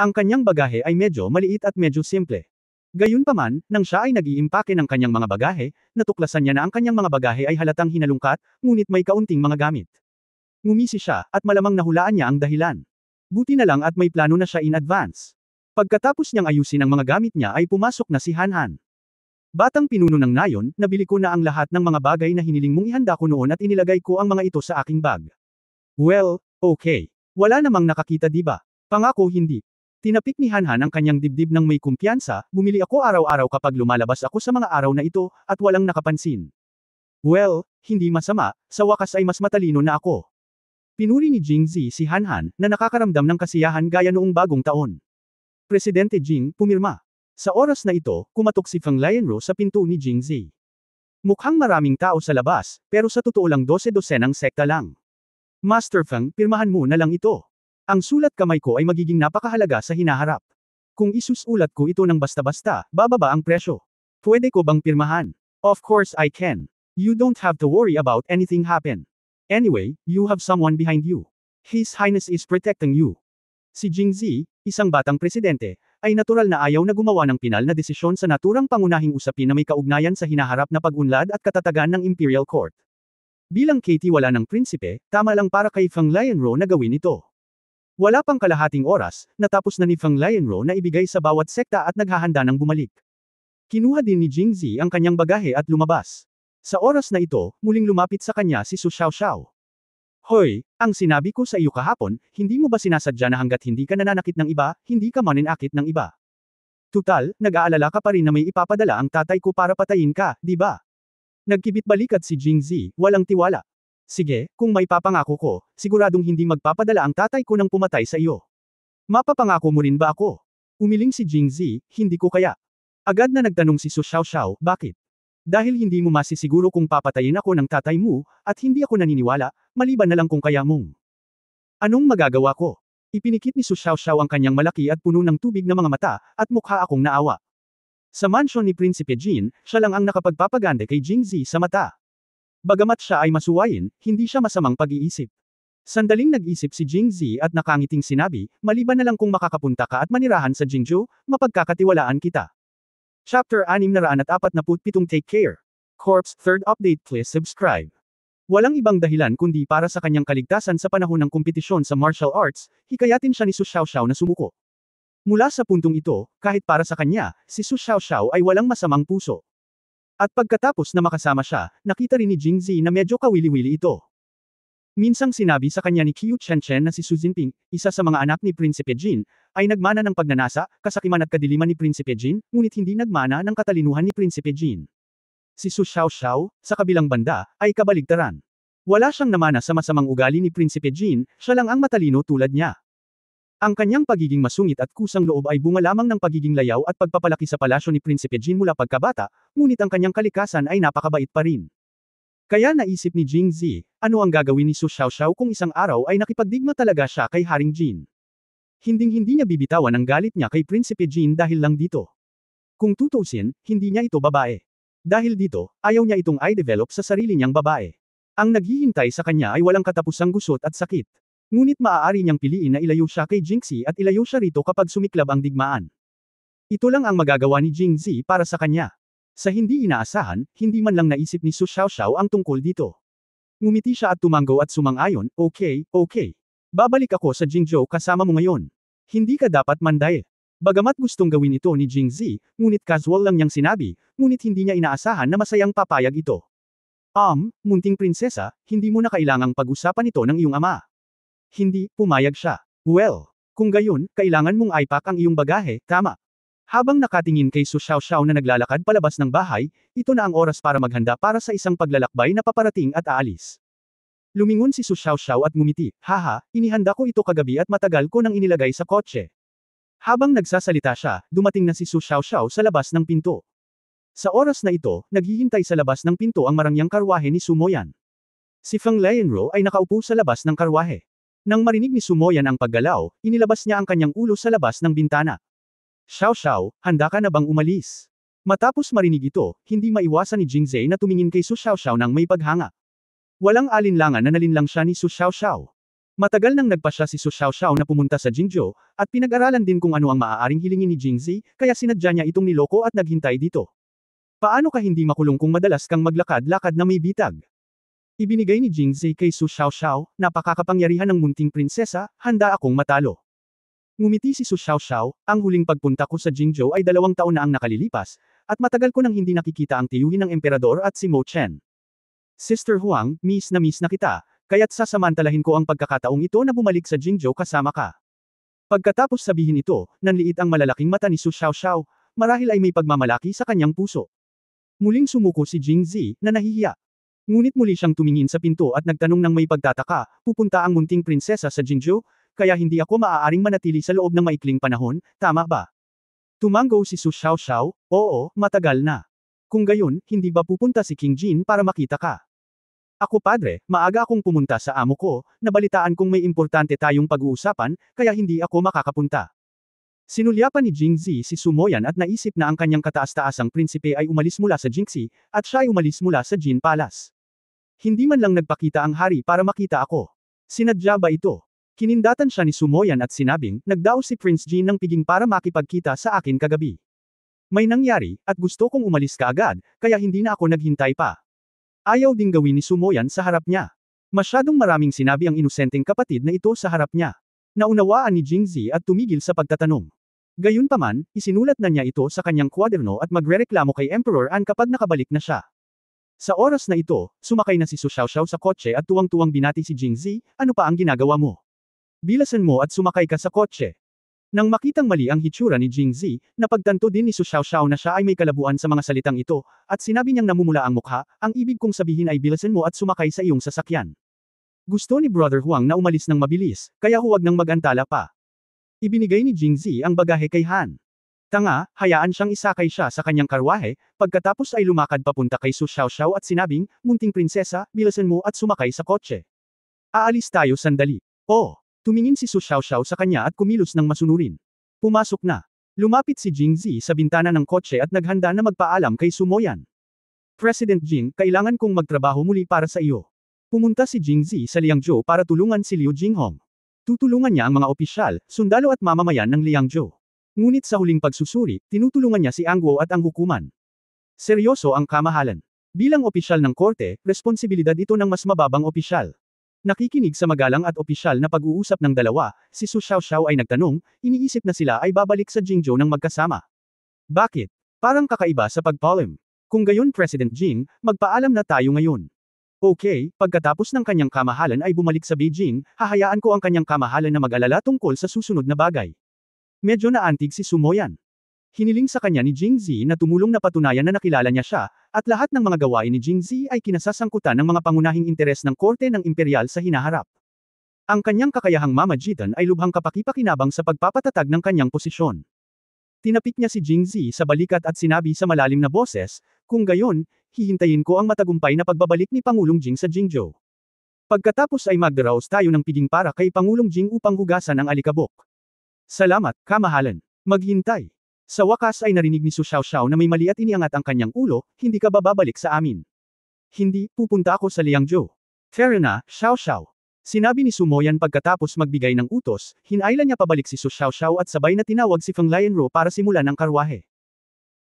Ang kanyang bagahe ay medyo maliit at medyo simple. Gayunpaman, nang siya ay nag-iimpake ng kanyang mga bagahe, natuklasan niya na ang kanyang mga bagahe ay halatang hinalungkat, ngunit may kaunting mga gamit. Ngumisi siya, at malamang nahulaan niya ang dahilan. Buti na lang at may plano na siya in advance. Pagkatapos niyang ayusin ang mga gamit niya ay pumasok na si Han. Batang pinuno ng nayon, nabili ko na ang lahat ng mga bagay na hiniling mong ihanda ko noon at inilagay ko ang mga ito sa aking bag. Well, okay. Wala namang nakakita diba? Pangako hindi. Tinapik ni Han ang kanyang dibdib ng may kumpiyansa, bumili ako araw-araw kapag lumalabas ako sa mga araw na ito, at walang nakapansin. Well, hindi masama, sa wakas ay mas matalino na ako. Pinuri ni Jingzi si Han na nakakaramdam ng kasiyahan gaya noong bagong taon. Presidente Jing, pumirma. Sa oras na ito, kumatok si Feng Lianro sa pinto ni Jingzi. Mukhang maraming tao sa labas, pero sa totoo lang 12-dosenang sekta lang. Master Feng, pirmahan mo na lang ito. Ang sulat kamay ko ay magiging napakahalaga sa hinaharap. Kung isusulat ko ito ng basta-basta, bababa ang presyo. Pwede ko bang pirmahan? Of course I can. You don't have to worry about anything happen. Anyway, you have someone behind you. His Highness is protecting you. Si Jingzi, isang batang presidente, ay natural na ayaw na gumawa ng pinal na desisyon sa naturang pangunahing usapin na may kaugnayan sa hinaharap na pag-unlad at katatagan ng Imperial Court. Bilang Katie wala ng prinsipe, tama lang para kay Feng Lianro na gawin ito. Wala pang kalahating oras, natapos na ni Feng Lianro na ibigay sa bawat sekta at naghahanda ng bumalik. Kinuha din ni Jingzi ang kanyang bagahe at lumabas. Sa oras na ito, muling lumapit sa kanya si Su Xiaoxiao. Hoy, ang sinabi ko sa iyo kahapon, hindi mo ba sinasadya na hanggat hindi ka nananakit ng iba, hindi ka maninakit ng iba? Tutal, nag-aalala ka pa rin na may ipapadala ang tatay ko para patayin ka, di ba? Nagkibit balikat si Jingzi, walang tiwala. Sige, kung may papangako ko, siguradong hindi magpapadala ang tatay ko ng pumatay sa iyo. Mapapangako mo rin ba ako? Umiling si Jingzi, hindi ko kaya. Agad na nagtanong si Su Xiaoxiao, bakit? Dahil hindi mo masisiguro kung papatayin ako ng tatay mo, at hindi ako naniniwala, maliban na lang kung kaya mong. Anong magagawa ko? Ipinikit ni Su Xiaoxiao ang kanyang malaki at puno ng tubig na mga mata, at mukha akong naawa. Sa mansyon ni Prinsipe Jin, siya lang ang nakapagpapaganda kay Jingzi sa mata. Bagamat siya ay masuwayin, hindi siya masamang pag-iisip. Sandaling nag-isip si Jingzi at nakangiting sinabi, maliban na lang kung makakapunta ka at manirahan sa Jingzhou, mapagkakatiwalaan kita. Chapter 647 Take Care. Corpse, 3rd update. Please subscribe. Walang ibang dahilan kundi para sa kanyang kaligtasan sa panahon ng kompetisyon sa martial arts, hikayatin siya ni Su Xiaoxiao na sumuko. Mula sa puntong ito, kahit para sa kanya, si Su Xiaoxiao ay walang masamang puso. At pagkatapos na makasama siya, nakita rin ni Jingzi na medyo kawili-wili ito. Minsang sinabi sa kanya ni Qiu Chenchen na si Su Jinping, isa sa mga anak ni Prinsipe Jin, ay nagmana ng pagnanasa, kasakiman at kadiliman ni Prinsipe Jin, ngunit hindi nagmana ng katalinuhan ni Prinsipe Jin. Si Su Xiaoxiao, sa kabilang banda, ay kabaligtaran. Wala siyang namana sa masamang ugali ni Prinsipe Jin, siya lang ang matalino tulad niya. Ang kanyang pagiging masungit at kusang loob ay bunga lamang ng pagiging layaw at pagpapalaki sa palasyo ni Prinsipe Jin mula pagkabata, ngunit ang kanyang kalikasan ay napakabait pa rin. Kaya naisip ni Jingzi, ano ang gagawin ni Su Xiaoxiao kung isang araw ay nakipagdigma talaga siya kay Haring Jin. Hinding-hindi niya bibitawan ang galit niya kay Prinsipe Jin dahil lang dito. Kung tutuusin, hindi niya ito babae. Dahil dito, ayaw niya itong i-develop sa sarili niyang babae. Ang naghihintay sa kanya ay walang katapusang gusot at sakit. Ngunit maaari niyang piliin na ilayo siya kay Jingzi at ilayo siya rito kapag sumiklab ang digmaan. Ito lang ang magagawa ni Jingzi para sa kanya. Sa hindi inaasahan, hindi man lang naisip ni Su Xiaoxiao ang tungkol dito. Ngumiti siya at tumanggo at sumang-ayon, okay. Babalik ako sa Jingzhou kasama mo ngayon. Hindi ka dapat manday. Bagamat gustong gawin ito ni Jingzi, ngunit casual lang niyang sinabi, ngunit hindi niya inaasahan na masayang papayag ito. Munting prinsesa, hindi mo na kailangang pag-usapan ito ng iyong ama. Hindi, pumayag siya. Well, kung gayon, kailangan mong ipack ang iyong bagahe, tama. Habang nakatingin kay Su Xiaoxiao na naglalakad palabas ng bahay, ito na ang oras para maghanda para sa isang paglalakbay na paparating at aalis. Lumingon si Su Xiaoxiao at ngumiti, haha, inihanda ko ito kagabi at matagal ko nang inilagay sa kotse. Habang nagsasalita siya, dumating na si Su Xiaoxiao sa labas ng pinto. Sa oras na ito, naghihintay sa labas ng pinto ang marangyang karwahe ni Su Moyan. Si Feng Lianro ay nakaupo sa labas ng karwahe. Nang marinig ni Su Moyan ang paggalaw, inilabas niya ang kanyang ulo sa labas ng bintana. Xiaoxiao, handa ka na bang umalis? Matapos marinig ito, hindi maiwasan ni Jingzi na tumingin kay Su Xiaoxiao nang may paghanga. Walang alinlangan na nalinlang siya ni Su Xiaoxiao. Matagal nang nagpasya si Su Xiaoxiao na pumunta sa Jingzhou, at pinag-aralan din kung ano ang maaaring hilingin ni Jingzi, kaya sinadya niya itong niloko at naghintay dito. Paano ka hindi makulong kung madalas kang maglakad-lakad na may bitag? Ibinigay ni Jingzi kay Su Xiaoxiao, napakakapangyarihan ng munting prinsesa, handa akong matalo. Ngumiti si Su Xiaoxiao, ang huling pagpunta ko sa Jingzhou ay 2 taon na ang nakalilipas, at matagal ko nang hindi nakikita ang tiyuhin ng emperador at si Mo Chen. Sister Huang, miss na kita, kaya't sasamantalahin ko ang pagkakataong ito na bumalik sa Jingzhou kasama ka. Pagkatapos sabihin ito, nanliit ang malalaking mata ni Su Xiaoxiao, marahil ay may pagmamalaki sa kanyang puso. Muling sumuko si Jingzi, na nahihiya. Ngunit muli siyang tumingin sa pinto at nagtanong ng may pagtataka, pupunta ang munting prinsesa sa Jingzhou? Kaya hindi ako maaaring manatili sa loob ng maikling panahon, tama ba? Tumango si Su Xiaoxiao, oo, matagal na. Kung gayon, hindi ba pupunta si King Jin para makita ka? Ako padre, maaga akong pumunta sa amo ko, nabalitaan kong may importante tayong pag-uusapan, kaya hindi ako makakapunta. Sinulyapan ni Jingzi si Su Moyan at naisip na ang kanyang kataas-taasang prinsipe ay umalis mula sa Jingxi, at siya ay umalis mula sa Jin Palace. Hindi man lang nagpakita ang hari para makita ako. Sinadya ba ito? Kinindatan siya ni Sumoyan at sinabing, nagdaos si Prince Jin ng piging para makipagkita sa akin kagabi. May nangyari, at gusto kong umalis kaagad, kaya hindi na ako naghintay pa. Ayaw ding gawin ni Sumoyan sa harap niya. Masyadong maraming sinabi ang inosenteng kapatid na ito sa harap niya. Naunawaan ni Jingzi at tumigil sa pagtatanong. Gayunpaman, isinulat na niya ito sa kanyang kwaderno at magrereklamo kay Emperor An kapag nakabalik na siya. Sa oras na ito, sumakay na si Su Xiaoxiao sa kotse at tuwang-tuwang binati si Jingzi, ano pa ang ginagawa mo? Bilasan mo at sumakay ka sa kotse. Nang makitang mali ang hitsura ni Jingzi, napagtanto din ni Su Xiaoxiao na siya ay may kalabuan sa mga salitang ito, at sinabi niyang namumula ang mukha, ang ibig kong sabihin ay bilasan mo at sumakay sa iyong sasakyan. Gusto ni Brother Huang na umalis ng mabilis, kaya huwag nang mag-antala pa. Ibinigay ni Jingzi ang bagahe kay Han. Tanga, hayaan siyang isakay siya sa kanyang karwahe, pagkatapos ay lumakad papunta kay Su Xiaoxiao at sinabing, munting prinsesa, bilasan mo at sumakay sa kotse. Aalis tayo sandali. Oh! Tumingin si Su Xiaoxiao sa kanya at kumilos ng masunurin. Pumasok na. Lumapit si Jingzi sa bintana ng kotse at naghanda na magpaalam kay Sumoyan. President Jing, kailangan kong magtrabaho muli para sa iyo. Pumunta si Jingzi sa Liangzhou para tulungan si Liu Jinghong. Tutulungan niya ang mga opisyal, sundalo at mamamayan ng Liangzhou. Ngunit sa huling pagsusuri, tinutulungan niya si Ang Guo at ang hukuman. Seryoso ang kamahalan. Bilang opisyal ng korte, responsibilidad ito ng mas mababang opisyal. Nakikinig sa magalang at opisyal na pag-uusap ng dalawa, si Su Xiaoxiao ay nagtanong, iniisip na sila ay babalik sa Jingzhou ng magkasama. Bakit? Parang kakaiba sa pagpolem. Kung gayon President Jing, magpaalam na tayo ngayon. Okay, pagkatapos ng kanyang kamahalan ay bumalik sa Beijing, hahayaan ko ang kanyang kamahalan na mag-alala tungkol sa susunod na bagay. Medyo naantig si Sumoyan. Hiniling sa kanya ni Jingzi na tumulong na patunayan na nakilala niya siya, at lahat ng mga gawain ni Jingzi ay kinasasangkutan ng mga pangunahing interes ng korte ng imperial sa hinaharap. Ang kanyang kakayahang mamagitan ay lubhang kapaki-pakinabang sa pagpapatatag ng kanyang posisyon. Tinapik niya si Jingzi sa balikat at sinabi sa malalim na boses, kung gayon, hihintayin ko ang matagumpay na pagbabalik ni Pangulong Jing sa Jingzhou. Pagkatapos ay magdaraos tayo ng piging para kay Pangulong Jing upang hugasan ang alikabok. Salamat, kamahalan. Maghintay. Sa wakas ay narinig ni Su Xiaoxiao na may mali at iniangat ang kanyang ulo, hindi ka ba babalik sa amin? Hindi, pupunta ako sa Liangzhou. Fair na, Xiaoxiao. Sinabi ni Sumoyan pagkatapos magbigay ng utos, hinailan niya pabalik si Su Xiaoxiao at sabay na tinawag si Feng Lianro para simulan ang karwahe.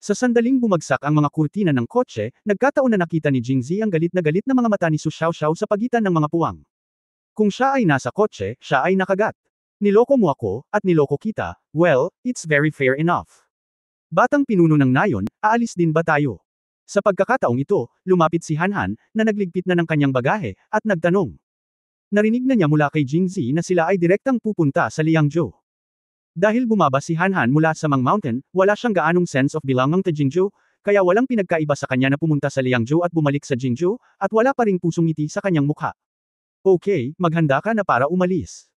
Sa sandaling bumagsak ang mga kurtina ng kotse, nagkataon na nakita ni Jingzi ang galit na mga mata ni Su Xiaoxiao sa pagitan ng mga puwang. Kung siya ay nasa kotse, siya ay nakagat. Niloko mo ako, at niloko kita, well, it's very fair enough. Batang pinuno ng nayon, aalis din ba tayo? Sa pagkakataong ito, lumapit si Hanhan, na nagligpit na ng kanyang bagahe, at nagtanong. Narinig na niya mula kay Jingzi na sila ay direktang pupunta sa Liangzhou. Dahil bumaba si Hanhan mula sa Mang Mountain, wala siyang gaanong sense of belonging to Jingzhou, kaya walang pinagkaiba sa kanya na pumunta sa Liangzhou at bumalik sa Jingzhou, at wala pa ring pusong ngiti sa kanyang mukha. Okay, maghanda ka na para umalis.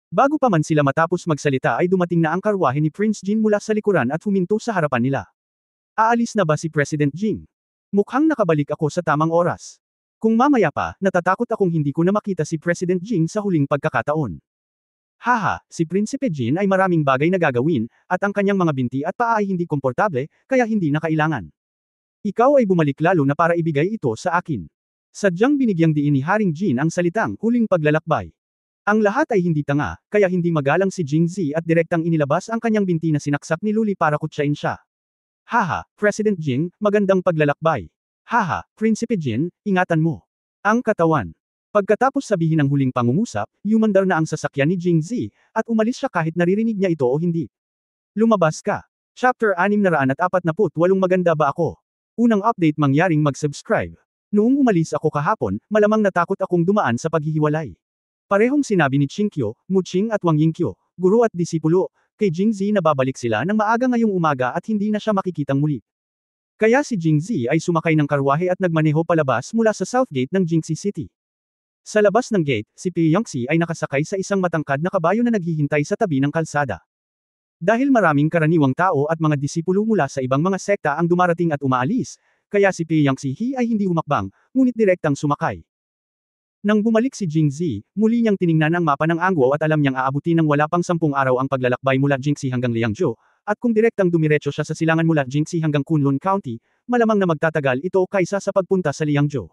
Bago pa man sila matapos magsalita ay dumating na ang karwahe ni Prince Jin mula sa likuran at huminto sa harapan nila. Aalis na ba si President Jing? Mukhang nakabalik ako sa tamang oras. Kung mamaya pa, natatakot akong hindi ko na makita si President Jing sa huling pagkakataon. Haha, si Prinsipe Jin ay maraming bagay na gagawin, at ang kanyang mga binti at paa ay hindi komportable, kaya hindi na kailangan. Ikaw ay bumalik lalo na para ibigay ito sa akin. Sadyang binigyang diin ni Haring Jin ang salitang huling paglalakbay. Ang lahat ay hindi tanga, kaya hindi magalang si Jingzi at direktang inilabas ang kanyang binti na sinaksak ni Luli para kutsain siya. Haha, President Jing, magandang paglalakbay. Haha, Prinsipe Jin, ingatan mo. Ang katawan. Pagkatapos sabihin ang huling pangungusap, yumandar na ang sasakyan ni Jingzi, at umalis siya kahit naririnig niya ito o hindi. Lumabas ka. Chapter 648 Maganda ba ako? Unang update mangyaring mag-subscribe. Noong umalis ako kahapon, malamang natakot akong dumaan sa paghihiwalay. Parehong sinabi ni Qingqiu, Muqing at Wang Yingqiu, guro at disipulo, kay Jingzi na babalik sila ng maaga ngayong umaga at hindi na siya makikitang muli. Kaya si Jingzi ay sumakay ng karwahe at nagmaneho palabas mula sa South Gate ng Jingxi City. Sa labas ng gate, si Pi Yongxi ay nakasakay sa isang matangkad na kabayo na naghihintay sa tabi ng kalsada. Dahil maraming karaniwang tao at mga disipulo mula sa ibang mga sekta ang dumarating at umaalis, kaya si Pi Yongxi ay hindi humakbang, ngunit direktang sumakay. Nang bumalik si Jingzi, muli niyang tiningnan ang mapa ng Angguo at alam niyang aabutin ng wala pang 10 araw ang paglalakbay mula Jingxi hanggang Liangzhou, at kung direktang dumiretso siya sa silangan mula Jingxi hanggang Kunlun County, malamang na magtatagal ito kaysa sa pagpunta sa Liangzhou.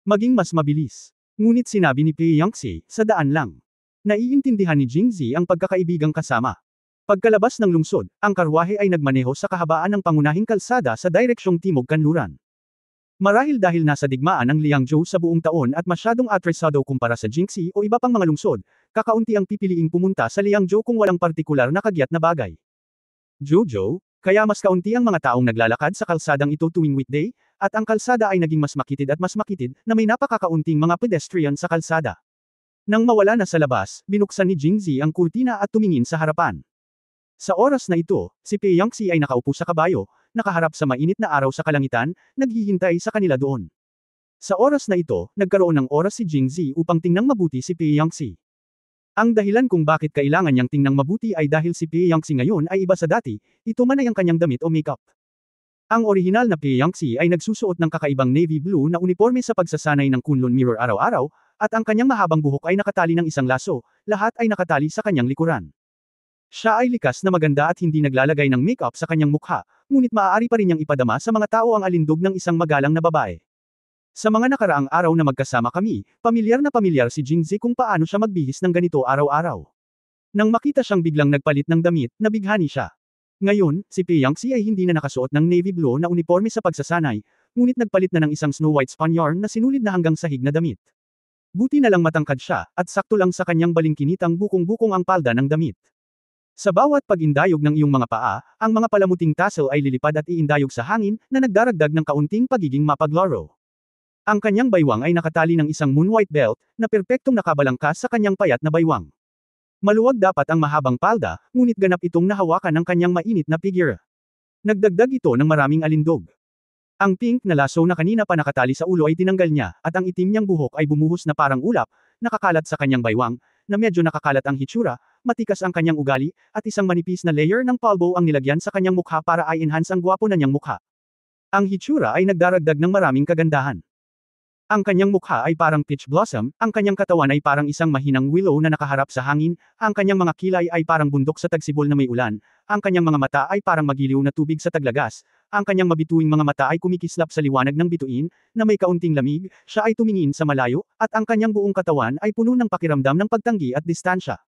Maging mas mabilis. Ngunit sinabi ni Pi Yongxi, sa daan lang. Naiintindihan ni Jingzi ang pagkakaibigang kasama. Pagkalabas ng lungsod, ang karwahe ay nagmaneho sa kahabaan ng pangunahing kalsada sa direksyong timog-kanluran. Marahil dahil nasa digmaan ang Liangzhou sa buong taon at masyadong atresado kumpara sa Jingxi o iba pang mga lungsod, kakaunti ang pipiliing pumunta sa Liangzhou kung walang partikular na kagyat na bagay. Jojo, kaya mas kaunti ang mga taong naglalakad sa kalsadang ito tuwing weekday, at ang kalsada ay naging mas makitid na may napakakaunting mga pedestrian sa kalsada. Nang mawala na sa labas, binuksan ni Jingzi ang kurtina at tumingin sa harapan. Sa oras na ito, si Pei Yangxi ay nakaupo sa kabayo, nakaharap sa mainit na araw sa kalangitan, naghihintay sa kanila doon. Sa oras na ito, nagkaroon ng oras si Jingzi upang tingnang mabuti si Pei Yangxi. Ang dahilan kung bakit kailangan niyang tingnang mabuti ay dahil si Pei Yangxi ngayon ay iba sa dati, ito man ay ang kanyang damit o makeup. Ang orihinal na Pei Yangxi ay nagsusuot ng kakaibang navy blue na uniforme sa pagsasanay ng Kunlun Mirror araw-araw, at ang kanyang mahabang buhok ay nakatali ng isang laso, lahat ay nakatali sa kanyang likuran. Siya ay likas na maganda at hindi naglalagay ng makeup sa kanyang mukha, ngunit maaari pa rin niyang ipadama sa mga tao ang alindog ng isang magalang na babae. Sa mga nakaraang araw na magkasama kami, pamilyar si Jingzi kung paano siya magbihis ng ganito araw-araw. Nang makita siyang biglang nagpalit ng damit, nabighani siya. Ngayon, si Pei Yangxi ay hindi na nakasuot ng navy blue na uniforme sa pagsasanay, ngunit nagpalit na ng isang snow white spun yarn na sinulid na hanggang sahig na damit. Buti na lang matangkad siya, at sakto lang sa kanyang balingkinitang bukong-bukong ang palda ng damit. Sa bawat pag-indayog ng iyong mga paa, ang mga palamuting tassel ay lilipad at iindayog sa hangin na nagdaragdag ng kaunting pagiging mapaglaro. Ang kanyang baywang ay nakatali ng isang moon white belt na perpektong nakabalangkas sa kanyang payat na baywang. Maluwag dapat ang mahabang palda, ngunit ganap itong nahawakan ng kanyang mainit na figure. Nagdagdag ito ng maraming alindog. Ang pink na laso na kanina pa nakatali sa ulo ay tinanggal niya, at ang itim niyang buhok ay bumuhos na parang ulap, nakakalat sa kanyang baywang, na medyo nakakalat ang hitsura, matikas ang kanyang ugali, at isang manipis na layer ng palbo ang nilagyan sa kanyang mukha para i-enhance ang gwapo na niyang mukha. Ang hitsura ay nagdaragdag ng maraming kagandahan. Ang kanyang mukha ay parang peach blossom, ang kanyang katawan ay parang isang mahinang willow na nakaharap sa hangin, ang kanyang mga kilay ay parang bundok sa tagsibol na may ulan, ang kanyang mga mata ay parang magiliw na tubig sa taglagas, ang kanyang mabituing mga mata ay kumikislap sa liwanag ng bituin, na may kaunting lamig, siya ay tumingin sa malayo, at ang kanyang buong katawan ay puno ng pakiramdam ng pagtanggi at distansya.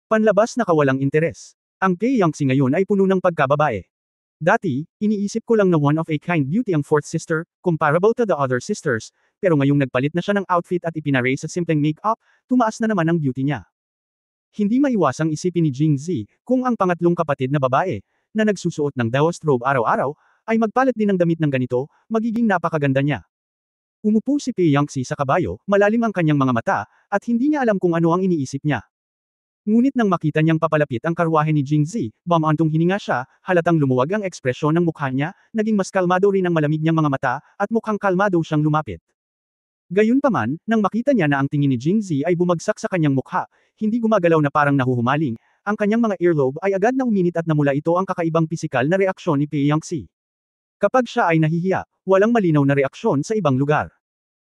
Panlabas na kawalang interes. Ang Pei Yangxi ngayon ay puno ng pagkababae. Dati, iniisip ko lang na one-of-a-kind beauty ang fourth sister, comparable to the other sisters, pero ngayong nagpalit na siya ng outfit at ipinaray sa simpleng make-up, tumaas na naman ang beauty niya. Hindi maiwasang isipin ni Jingzi, kung ang pangatlong kapatid na babae, na nagsusuot ng Daoist robe araw-araw, ay magpalit din ng damit ng ganito, magiging napakaganda niya. Umupo si Pei Yangxi sa kabayo, malalim ang kanyang mga mata, at hindi niya alam kung ano ang iniisip niya. Ngunit nang makita niyang papalapit ang karwahe ni Jingzi, bumantong hininga siya, halatang lumuwag ang ekspresyon ng mukha niya, naging mas kalmado rin ang malamig niyang mga mata, at mukhang kalmado siyang lumapit. Gayunpaman, nang makita niya na ang tingin ni Jingzi ay bumagsak sa kanyang mukha, hindi gumagalaw na parang nahuhumaling, ang kanyang mga earlobe ay agad na uminit at namula ito ang kakaibang pisikal na reaksyon ni Pei Yangxi. Kapag siya ay nahihiya, walang malinaw na reaksyon sa ibang lugar.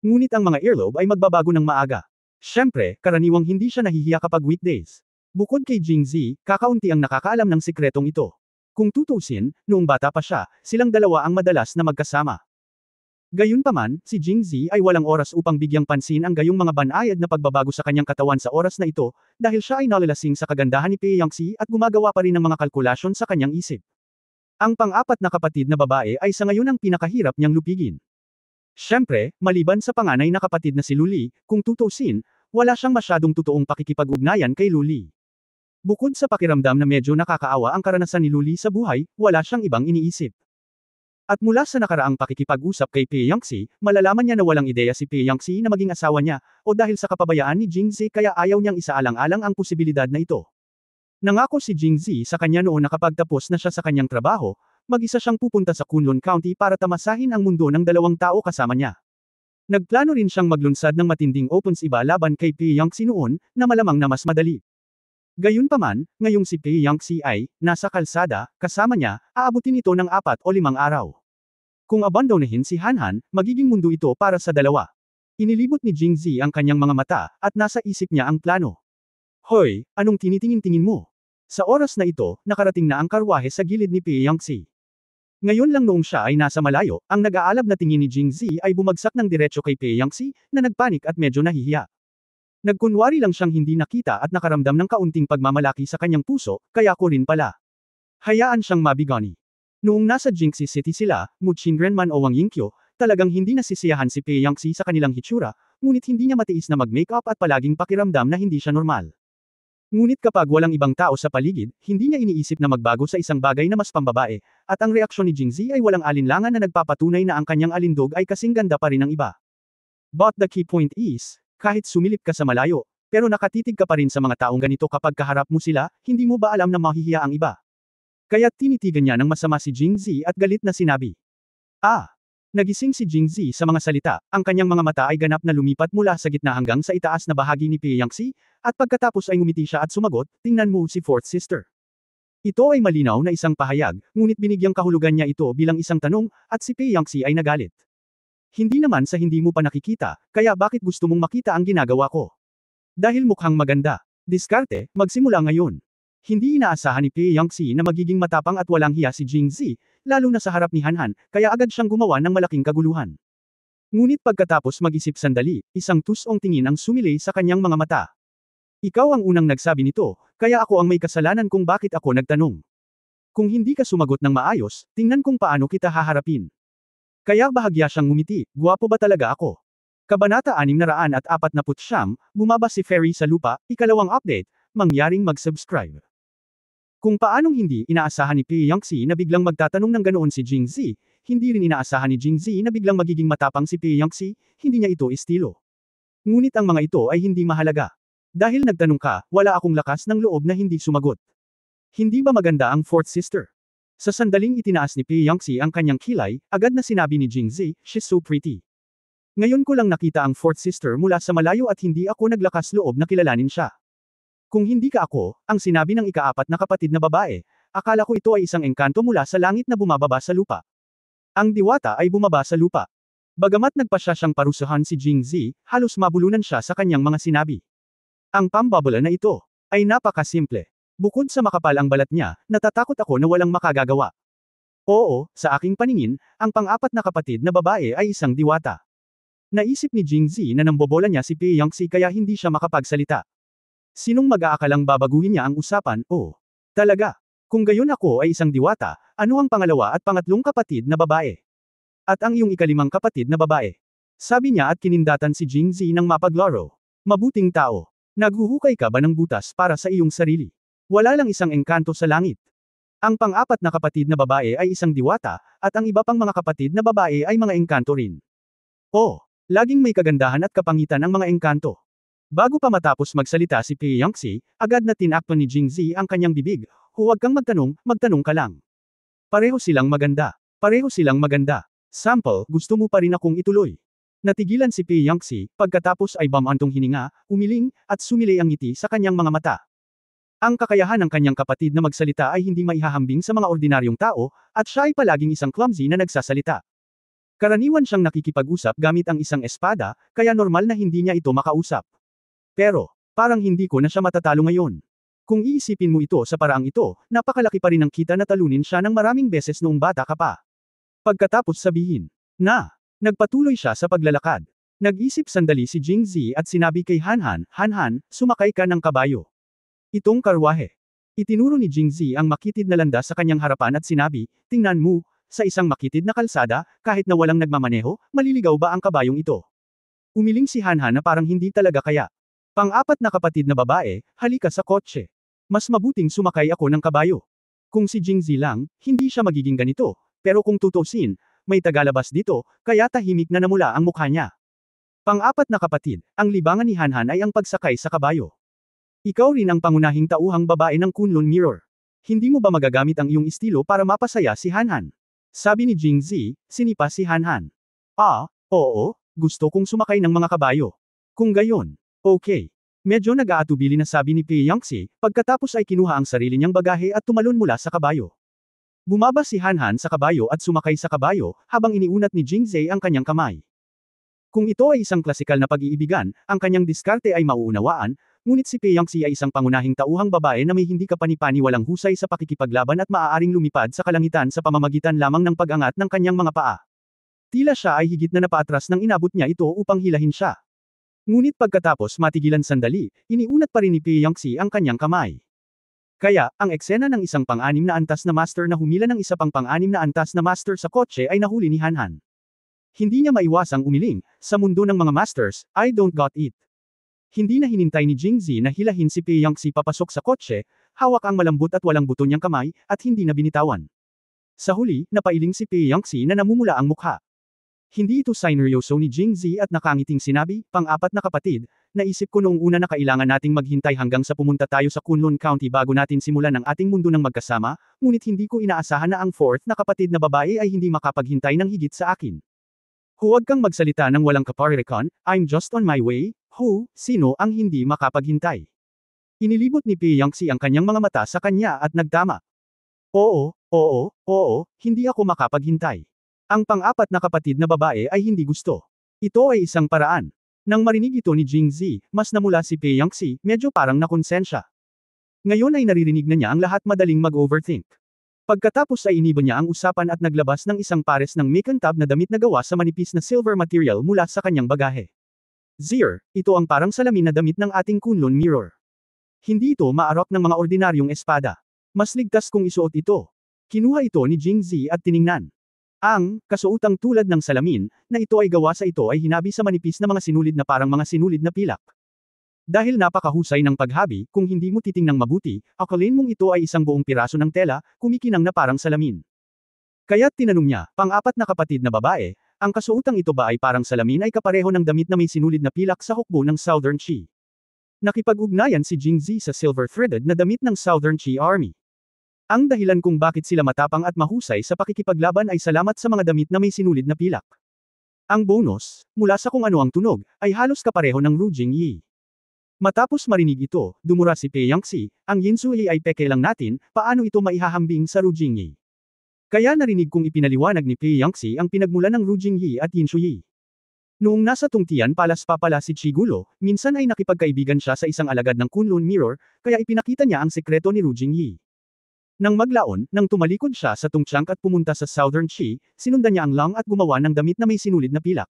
Ngunit ang mga earlobe ay magbabago ng maaga. Siyempre, karaniwang hindi siya nahihiya kapag weekdays. Bukod kay Jingzi, kakaunti ang nakakaalam ng sikretong ito. Kung tutusin, noong bata pa siya, silang dalawa ang madalas na magkasama. Gayunpaman, si Jingzi ay walang oras upang bigyang pansin ang gayong mga banayad na pagbabago sa kanyang katawan sa oras na ito, dahil siya ay nalalasing sa kagandahan ni Pei Yangxi at gumagawa pa rin ng mga kalkulasyon sa kanyang isip. Ang pang-apat na kapatid na babae ay sa ngayon ang pinakahirap niyang lupigin. Siyempre, maliban sa panganay na kapatid na si Luli, kung tutusin, wala siyang masyadong totoong pakikipag-ugnayan kay Luli. Bukod sa pakiramdam na medyo nakakaawa ang karanasan ni Luli sa buhay, wala siyang ibang iniisip. At mula sa nakaraang pakikipag-usap kay Pei Yangxi, malalaman niya na walang ideya si Pei Yangxi na maging asawa niya, o dahil sa kapabayaan ni Jingzi kaya ayaw niyang isaalang-alang ang posibilidad na ito. Nangako si Jingzi sa kanya noon na kapag tapos na siya sa kanyang trabaho, mag-isa siyang pupunta sa Kunlun County para tamasahin ang mundo ng dalawang tao kasama niya. Nagplano rin siyang maglunsad ng matinding opens iba laban kay Pei Yangxi noon, na malamang na mas madali. Gayunpaman, ngayong si Pei Yangxi ay, nasa kalsada, kasama niya, aabutin ito ng 4 o 5 araw. Kung abandonahin si Hanhan, magiging mundo ito para sa dalawa. Inilibot ni Jingzi ang kanyang mga mata, at nasa isip niya ang plano. Hoy, anong tinitingin-tingin mo? Sa oras na ito, nakarating na ang karwahe sa gilid ni Pei Yangxi. Ngayon lang noong siya ay nasa malayo, ang nag-aalab na tingin ni Jingzi ay bumagsak ng diretso kay Pei Yangxi, na nagpanik at medyo nahihiya. Nagkunwari lang siyang hindi nakita at nakaramdam ng kaunting pagmamalaki sa kanyang puso, kaya ko rin pala. Hayaan siyang mabigani. Noong nasa Jinxie City sila, Muchinren man o Wang Yingqiu, talagang hindi nasisiyahan si Pei Yangtze sa kanilang hitsura, ngunit hindi niya matiis na mag-makeup at palaging pakiramdam na hindi siya normal. Ngunit kapag walang ibang tao sa paligid, hindi niya iniisip na magbago sa isang bagay na mas pambabae, at ang reaksyon ni Jingzi ay walang alinlangan na nagpapatunay na ang kanyang alindog ay kasing ganda pa rin ng iba. But the key point is, kahit sumilip ka sa malayo, pero nakatitig ka pa rin sa mga taong ganito kapag kaharap mo sila, hindi mo ba alam na mahihiya ang iba? Kaya tinitigan niya ng masama si Jingzi at galit na sinabi. Ah! Nagising si Jingzi sa mga salita, ang kanyang mga mata ay ganap na lumipat mula sa gitna hanggang sa itaas na bahagi ni Pei Yangtze, at pagkatapos ay ngumiti siya at sumagot, tingnan mo si fourth sister. Ito ay malinaw na isang pahayag, ngunit binigyang kahulugan niya ito bilang isang tanong, at si Pei Yangtze ay nagalit. Hindi naman sa hindi mo pa nakikita, kaya bakit gusto mong makita ang ginagawa ko? Dahil mukhang maganda. Diskarte, magsimula ngayon. Hindi inaasahan ni Pei Yangtze na magiging matapang at walang hiya si Jingzi, lalo na sa harap ni Han Han, kaya agad siyang gumawa ng malaking kaguluhan. Ngunit pagkatapos mag-isip sandali, isang tusong tingin ang sumilay sa kanyang mga mata. Ikaw ang unang nagsabi nito, kaya ako ang may kasalanan kung bakit ako nagtanong. Kung hindi ka sumagot ng maayos, tingnan kung paano kita haharapin. Kaya bahagya siyang ngumiti, gwapo ba talaga ako? Kabanata 649, bumaba si Fairy sa lupa, ikalawang update, mangyaring mag-subscribe. Kung paanong hindi inaasahan ni Pei Yangtze na biglang magtatanong ng ganoon si Jingzi, hindi rin inaasahan ni Jingzi na biglang magiging matapang si Pei Yangtze, hindi niya ito estilo. Ngunit ang mga ito ay hindi mahalaga. Dahil nagtanong ka, wala akong lakas ng loob na hindi sumagot. Hindi ba maganda ang fourth sister? Sa sandaling itinaas ni Pei Yangtze ang kanyang kilay, agad na sinabi ni Jingzi, she's so pretty. Ngayon ko lang nakita ang fourth sister mula sa malayo at hindi ako naglakas loob na kilalanin siya. Kung hindi ka ako, ang sinabi ng ikaapat na kapatid na babae, akala ko ito ay isang engkanto mula sa langit na bumababa sa lupa. Ang diwata ay bumaba sa lupa. Bagamat nagpasya siyang parusahan si Jingzi, halos mabulunan siya sa kanyang mga sinabi. Ang pambabala na ito ay napakasimple. Bukod sa makapal ang balat niya, natatakot ako na walang makagagawa. Oo, sa aking paningin, ang pang-apat na kapatid na babae ay isang diwata. Naisip ni Jingzi na nambobola niya si Pei Yangtze kaya hindi siya makapagsalita. Sinong mag-aakalang babaguhin niya ang usapan, oh? Talaga. Kung gayon ako ay isang diwata, ano ang pangalawa at pangatlong kapatid na babae? At ang iyong ikalimang kapatid na babae? Sabi niya at kinindatan si Jingzi ng mapaglaro. Mabuting tao. Naghuhukay ka ba ng butas para sa iyong sarili? Wala lang isang engkanto sa langit. Ang pang-apat na kapatid na babae ay isang diwata, at ang iba pang mga kapatid na babae ay mga engkanto rin. Oh, laging may kagandahan at kapangitan ang mga engkanto. Bago pa matapos magsalita si Pei Yangtze, agad na tinakpan ni Jingzi ang kanyang bibig, huwag kang magtanong, magtanong ka lang. Pareho silang maganda. Pareho silang maganda. Sample, gusto mo pa rin akong ituloy. Natigilan si Pei Yangtze, pagkatapos ay bamantong hininga, umiling, at sumilay ang ngiti sa kanyang mga mata. Ang kakayahan ng kanyang kapatid na magsalita ay hindi maihahambing sa mga ordinaryong tao, at siya ay palaging isang clumsy na nagsasalita. Karaniwan siyang nakikipag-usap gamit ang isang espada, kaya normal na hindi niya ito makausap. Pero, parang hindi ko na siya matatalo ngayon. Kung iisipin mo ito sa paraang ito, napakalaki pa rin ang kita na talunin siya ng maraming beses noong bata ka pa. Pagkatapos sabihin, nagpatuloy siya sa paglalakad. Nag-isip sandali si Jingzi at sinabi kay Han Han, Han Han, sumakay ka ng kabayo. Itong karwahe. Itinuro ni Jingzi ang makitid na landas sa kanyang harapan at sinabi, tingnan mo, sa isang makitid na kalsada, kahit na walang nagmamaneho, maliligaw ba ang kabayong ito? Umiling si Han Han na parang hindi talaga kaya. Pang-apat na kapatid na babae, halika sa kotse. Mas mabuting sumakay ako ng kabayo. Kung si Jingzi lang, hindi siya magiging ganito, pero kung tutusin, may tagalabas dito, kaya tahimik na namula ang mukha niya. Pang-apat na kapatid, ang libangan ni Han Han ay ang pagsakay sa kabayo. Ikaw rin ang pangunahing tauhang babae ng Kunlun Mirror. Hindi mo ba magagamit ang iyong estilo para mapasaya si Han Han? Sabi ni Jingzi, sinipa si Han Han. Oo, gusto kong sumakay ng mga kabayo. Kung gayon. Okay. Medyo nag-aatubili na sabi ni Pei Yangtze, pagkatapos ay kinuha ang sarili niyang bagahe at tumalon mula sa kabayo. Bumaba si Han Han sa kabayo at sumakay sa kabayo, habang iniunat ni Jingzi ang kanyang kamay. Kung ito ay isang klasikal na pag-iibigan, ang kanyang diskarte ay mauunawaan, ngunit si Pei Yangtze ay isang pangunahing tauhang babae na may hindi kapani-pani walang husay sa pakikipaglaban at maaaring lumipad sa kalangitan sa pamamagitan lamang ng pag-angat ng kanyang mga paa. Tila siya ay higit na napaatras nang inabot niya ito upang hilahin siya. Ngunit pagkatapos matigilan sandali, iniunat pa rin ni Peyangxi ang kanyang kamay. Kaya, ang eksena ng isang pang-anim na antas na master na humila ng isa pang pang-anim na antas na master sa kotse ay nahuli ni Hanhan. Hindi niya maiwasang umiling, sa mundo ng mga masters, I don't got it. Hindi na hinintay ni Jingzi na hilahin si Peyangxi papasok sa kotse, hawak ang malambot at walang buto niyang kamay, at hindi na binitawan. Sa huli, napailing si Peyangxi na namumula ang mukha. Hindi ito sineryoso ni Jingzi at nakangiting sinabi, pang-apat na kapatid, naisip ko noong una na kailangan nating maghintay hanggang sa pumunta tayo sa Kunlun County bago natin simulan ang ating mundo ng magkasama, ngunit hindi ko inaasahan na ang fourth na kapatid na babae ay hindi makapaghintay ng higit sa akin. Huwag kang magsalita ng walang kaparirikon, I'm just on my way. Sino ang hindi makapaghintay? Inilibot ni Peyangxi ang kanyang mga mata sa kanya at nagtama. Oo, hindi ako makapaghintay. Ang pang-apat na kapatid na babae ay hindi gusto. Ito ay isang paraan. Nang marinig ito ni Jingzi, mas namula si Peyangxi, medyo parang nakonsensya. Ngayon ay naririnig na niya ang lahat madaling mag-overthink. Pagkatapos ay iniba niya ang usapan at naglabas ng isang pares ng makantab na damit na gawa sa manipis na silver material mula sa kanyang bagahe. Zir, ito ang parang salamin na damit ng ating Kunlun Mirror. Hindi ito maarok ng mga ordinaryong espada. Mas ligtas kung isuot ito. Kinuha ito ni Jingzi at tiningnan. Ang kasuotang tulad ng salamin, na ito ay gawa sa ito ay hinabi sa manipis na mga sinulid na parang mga sinulid na pilak. Dahil napakahusay ng paghabi, kung hindi mo titingnang mabuti, akalain mong ito ay isang buong piraso ng tela, kumikinang na parang salamin. Kaya't tinanong niya, pang-apat na kapatid na babae, ang kasuotang ito ba ay parang salamin ay kapareho ng damit na may sinulid na pilak sa hukbo ng Southern Chi? Nakipag-ugnayan si Jingzi sa silver-threaded na damit ng Southern Chi Army. Ang dahilan kung bakit sila matapang at mahusay sa pakikipaglaban ay salamat sa mga damit na may sinulid na pilak. Ang bonus, mula sa kung ano ang tunog, ay halos kapareho ng Ru Jingyi. Matapos marinig ito, dumura si Peyangxi, ang Yinsui ay peke lang natin, paano ito maihahambing sa Ru Jingyi? Kaya narinig kong ipinaliwanag ni Peyangxi ang pinagmulan ng Ru Jingyi at Yinsui. Noong nasa tungtian palas-papala si Chigulo, minsan ay nakipagkaibigan siya sa isang alagad ng Kunlun Mirror, kaya ipinakita niya ang sekreto ni Ru Jingyi. Nang maglaon, nang tumalikod siya sa tungtiyang at pumunta sa Southern Chi, sinundan niya ang Long at gumawa ng damit na may sinulid na pilak.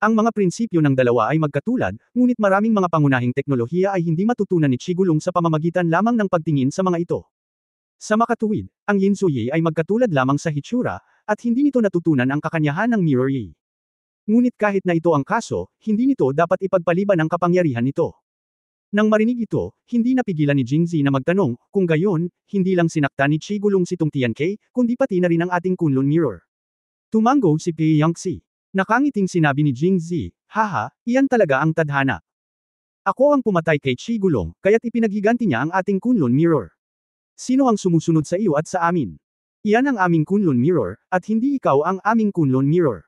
Ang mga prinsipyo ng dalawa ay magkatulad, ngunit maraming mga pangunahing teknolohiya ay hindi matutunan ni Chigulong sa pamamagitan lamang ng pagtingin sa mga ito. Sa makatuwid, ang Yinsui ay magkatulad lamang sa hitsura, at hindi nito natutunan ang kakanyahan ng Mirror Yi. Ngunit kahit na ito ang kaso, hindi nito dapat ipagpaliban ang kapangyarihan nito. Nang marinig ito, hindi napigilan ni Jingzi na magtanong, kung gayon, hindi lang sinakta ni Chigulong si Tung Tiankei, kundi pati na rin ang ating Kunlun Mirror. Tumango si Peyangxi. Nakangiting sinabi ni Jingzi, haha, iyan talaga ang tadhana. Ako ang pumatay kay Chigulong, kaya't ipinaghiganti niya ang ating Kunlun Mirror. Sino ang sumusunod sa iyo at sa amin? Iyan ang aming Kunlun Mirror, at hindi ikaw ang aming Kunlun Mirror.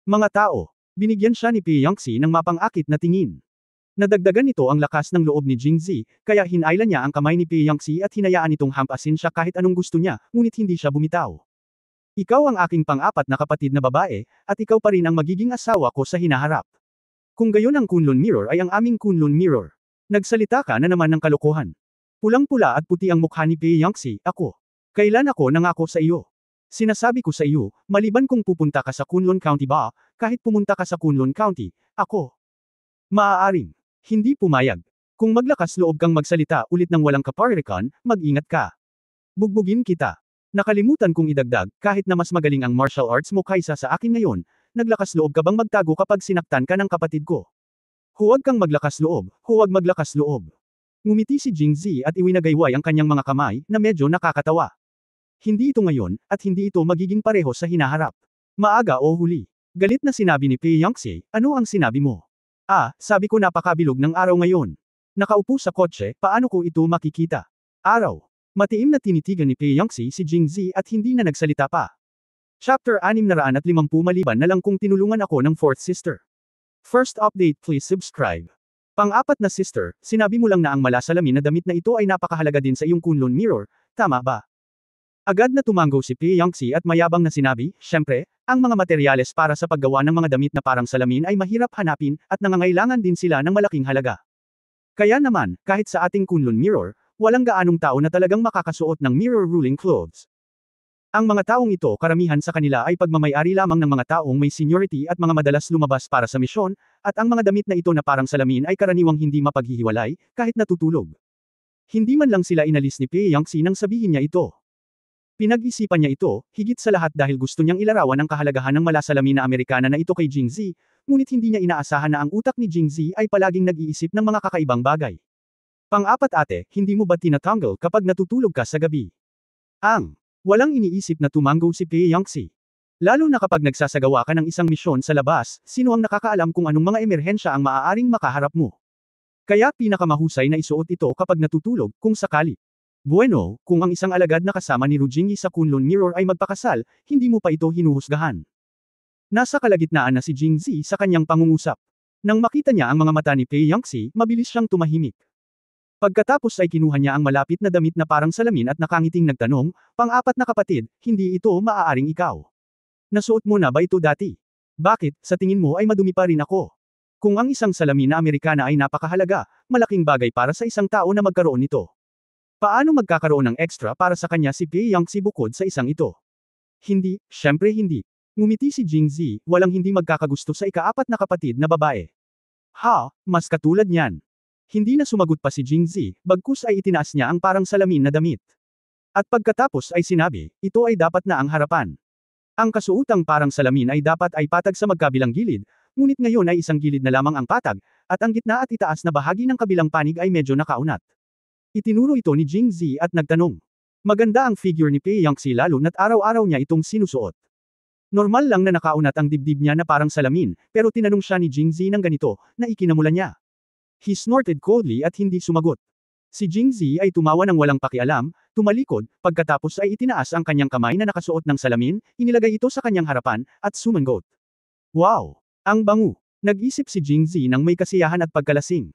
Mga tao, binigyan siya ni Peyangxi ng mapang-akit na tingin. Nadagdagan nito ang lakas ng loob ni Jingzi, kaya hinailan niya ang kamay ni Peyangxi at hinayaan itong hampasin siya kahit anong gusto niya, ngunit hindi siya bumitaw. Ikaw ang aking pang-apat na kapatid na babae, at ikaw pa rin ang magiging asawa ko sa hinaharap. Kung gayon ang Kunlun Mirror ay ang aming Kunlun Mirror. Nagsalita ka na naman ng kalokohan. Pulang-pula at puti ang mukha ni Peyangxi, ako. Kailan ako nangako sa iyo? Sinasabi ko sa iyo, maliban kung pupunta ka sa Kunlun County ba, kahit pumunta ka sa Kunlun County, ako. Maaaring. Hindi pumayag. Kung maglakas loob kang magsalita ulit ng walang kaparirikon, mag-ingat ka. Bugbugin kita. Nakalimutan kong idagdag, kahit na mas magaling ang martial arts mo kaysa sa akin ngayon, naglakas loob ka bang magtago kapag sinaktan ka ng kapatid ko? Huwag kang maglakas loob, huwag maglakas loob. Ngumiti si Jingzi at iwinagayway ang kanyang mga kamay, na medyo nakakatawa. Hindi ito ngayon, at hindi ito magiging pareho sa hinaharap. Maaga o huli. Galit na sinabi ni Peyangxi, ano ang sinabi mo? Sabi ko napakabilog ng araw ngayon. Nakaupo sa kotse, paano ko ito makikita? Araw. Matiim na tinitigan ni Peyangxi si Jingzi at hindi na nagsalita pa. Chapter 650 maliban na lang kung tinulungan ako ng fourth sister. First update, please subscribe. Pang-apat na sister, sinabi mo lang na ang malasalamin na damit na ito ay napakahalaga din sa iyong Kunlun Mirror, tama ba? Agad na tumango si Peyangxi at mayabang na sinabi, syempre, ang mga materyales para sa paggawa ng mga damit na parang salamin ay mahirap hanapin, at nangangailangan din sila ng malaking halaga. Kaya naman, kahit sa ating Kunlun Mirror, walang gaanong tao na talagang makakasuot ng mirror ruling clothes. Ang mga taong ito karamihan sa kanila ay pagmamay-ari lamang ng mga taong may seniority at mga madalas lumabas para sa misyon, at ang mga damit na ito na parang salamin ay karaniwang hindi mapaghihiwalay, kahit natutulog. Hindi man lang sila inalis ni Pei Yangtze nang sabihin niya ito. Pinag-isipan niya ito, higit sa lahat dahil gusto niyang ilarawan ang kahalagahan ng malasalamin na Amerikana na ito kay Jingzi, ngunit hindi niya inaasahan na ang utak ni Jingzi ay palaging nag-iisip ng mga kakaibang bagay. Pang-apat ate, hindi mo ba tinatanggal kapag natutulog ka sa gabi? Walang iniisip na tumango si Pei Yangtze. Lalo na kapag nagsasagawa ka ng isang misyon sa labas, sino ang nakakaalam kung anong mga emerhensya ang maaaring makaharap mo. Kaya pinakamahusay na isuot ito kapag natutulog, kung sakali. Bueno, kung ang isang alagad na kasama ni Ru Jingyi sa Kunlun Mirror ay magpakasal, hindi mo pa ito hinuhusgahan. Nasa kalagitnaan na si Jingzi sa kanyang pangungusap. Nang makita niya ang mga mata ni Pei Yangtze, mabilis siyang tumahimik. Pagkatapos ay kinuha niya ang malapit na damit na parang salamin at nakangiting nagtanong, "Pang-apat na kapatid, hindi ito maaaring ikaw. Nasuot mo na ba ito dati? Bakit, sa tingin mo ay madumi pa rin ako?" Kung ang isang salamin na Amerikana ay napakahalaga, malaking bagay para sa isang tao na magkaroon nito. Paano magkakaroon ng extra para sa kanya si Pei Yangtze bukod sa isang ito? Hindi, syempre hindi. Ngumiti si Jingzi, walang hindi magkakagusto sa ika-apat na kapatid na babae. Mas katulad niyan. Hindi na sumagot pa si Jingzi, bagkus ay itinaas niya ang parang salamin na damit. At pagkatapos ay sinabi, ito ay dapat na ang harapan. Ang kasuotang parang salamin ay dapat ay patag sa magkabilang gilid, ngunit ngayon ay isang gilid na lamang ang patag, at ang gitna at itaas na bahagi ng kabilang panig ay medyo nakaunat. Itinuro ito ni Jingzi at nagtanong. Maganda ang figure ni Pei Yangtze lalo na't araw-araw niya itong sinusuot. Normal lang na nakaunat ang dibdib niya na parang salamin, pero tinanong siya ni Jingzi ng ganito, na ikinamula niya. He snorted coldly at hindi sumagot. Si Jingzi ay tumawa ng walang pakialam, tumalikod, pagkatapos ay itinaas ang kanyang kamay na nakasuot ng salamin, inilagay ito sa kanyang harapan, at sumangot. Wow! Ang bango! Nag-isip si Jingzi ng may kasiyahan at pagkalasing.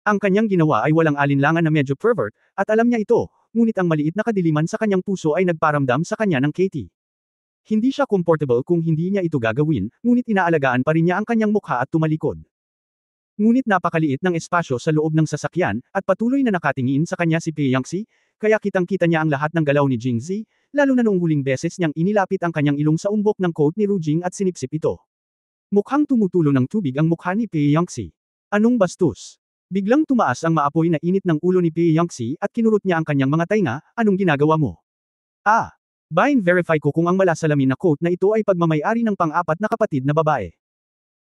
Ang kanyang ginawa ay walang alinlangan na medyo pervert, at alam niya ito, ngunit ang maliit na kadiliman sa kanyang puso ay nagparamdam sa kanya ng Katie. Hindi siya comfortable kung hindi niya ito gagawin, ngunit inaalagaan pa rin niya ang kanyang mukha at tumalikod. Ngunit napakaliit ng espasyo sa loob ng sasakyan, at patuloy na nakatingin sa kanya si Pei Yangtze, kaya kitang-kita niya ang lahat ng galaw ni Jingzi, lalo na noong huling beses niyang inilapit ang kanyang ilong sa umbok ng coat ni Ru Jing at sinipsip ito. Mukhang tumutulo ng tubig ang mukha ni Pei Yangtze. Anong bastos? Biglang tumaas ang maapoy na init ng ulo ni Pei Yangtze at kinurot niya ang kanyang mga tainga, anong ginagawa mo? Verify ko kung ang malasalamin na coat na ito ay pagmamay-ari ng pang-apat na kapatid na babae.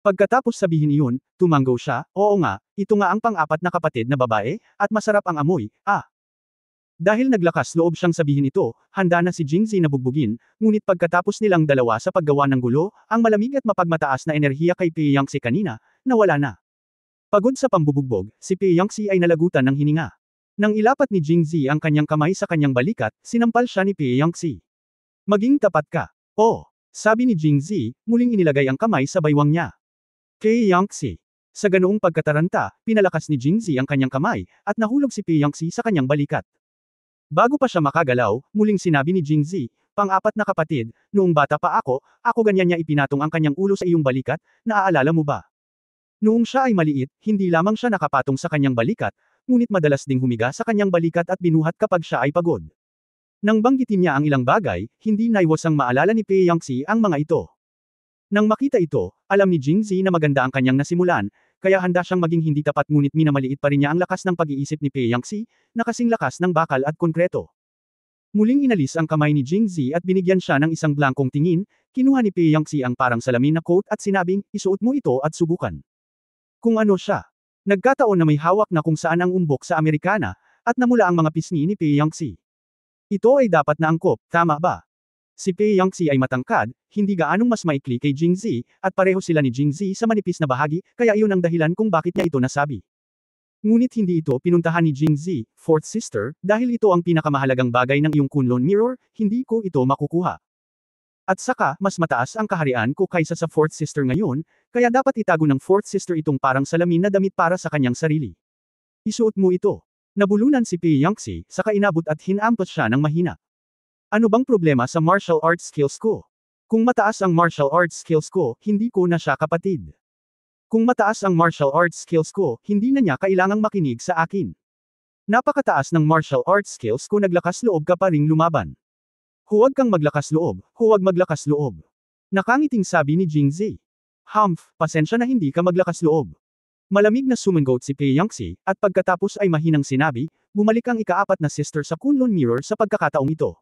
Pagkatapos sabihin iyon, tumanggo siya, oo nga, ito nga ang pang-apat na kapatid na babae, at masarap ang amoy, Dahil naglakas loob siyang sabihin ito, handa na si Jingzi na bugbugin, ngunit pagkatapos nilang dalawa sa paggawa ng gulo, ang malamig at mapagmataas na enerhiya kay Pei Yangtze kanina, nawala na. Pagod sa pambubugbog, si Pei Yangtze ay nalagutan ng hininga. Nang ilapat ni Jingzi ang kanyang kamay sa kanyang balikat, sinampal siya ni Pei Yangtze. Maging tapat ka. Sabi ni Jingzi, muling inilagay ang kamay sa baywang niya. Pei Yangtze. Sa ganoong pagkataranta, pinalakas ni Jingzi ang kanyang kamay, at nahulog si Pei Yangtze sa kanyang balikat. Bago pa siya makagalaw, muling sinabi ni Jingzi, pang-apat na kapatid, noong bata pa ako ganyan niya ipinatong ang kanyang ulo sa iyong balikat, naaalala mo ba? Noong siya ay maliit, hindi lamang siya nakapatong sa kanyang balikat, ngunit madalas ding humiga sa kanyang balikat at binuhat kapag siya ay pagod. Nang banggitin niya ang ilang bagay, hindi naiwasang maalala ni Pei Yangtze ang mga ito. Nang makita ito, alam ni Jingzi na maganda ang kanyang nasimulan, kaya handa siyang maging hindi tapat ngunit minamaliit pa rin niya ang lakas ng pag-iisip ni Pei Yangtze, na kasing lakas ng bakal at konkreto. Muling inalis ang kamay ni Jingzi at binigyan siya ng isang blankong tingin, kinuha ni Pei Yangtze ang parang salamin na coat at sinabing, isuot mo ito at subukan. Kung ano siya. Nagkataon na may hawak na kung saan ang umbok sa Amerikana, at namula ang mga pisngi ni Pei Yangtze. Ito ay dapat na angkop, tama ba? Si Pei Yangtze ay matangkad, hindi gaanong mas maikli kay Jingzi, at pareho sila ni Jingzi sa manipis na bahagi, kaya iyon ang dahilan kung bakit niya ito nasabi. Ngunit hindi ito pinuntahan ni Jingzi, fourth sister, dahil ito ang pinakamahalagang bagay ng iyong Kunlun Mirror, hindi ko ito makukuha. At saka, mas mataas ang kaharian ko kaysa sa fourth sister ngayon, kaya dapat itago ng fourth sister itong parang salamin na damit para sa kanyang sarili. Isuot mo ito. Nabulunan si Pei Yangtze, saka inabot at hinampas siya ng mahina. Ano bang problema sa martial arts skills ko? Kung mataas ang martial arts skills ko, hindi ko na siya kapatid. Kung mataas ang martial arts skills ko, hindi na niya kailangang makinig sa akin. Napakataas ng martial arts skills ko, naglakas loob ka pa ring lumaban. Huwag kang maglakas loob, huwag maglakas loob. Nakangiting sabi ni Jingzi. Humph, pasensya na hindi ka maglakas loob. Malamig na sumangot si Pei Yangxi, at pagkatapos ay mahinang sinabi, bumalik ang ika-4 na sister sa Kunlun Mirror sa pagkakataong ito.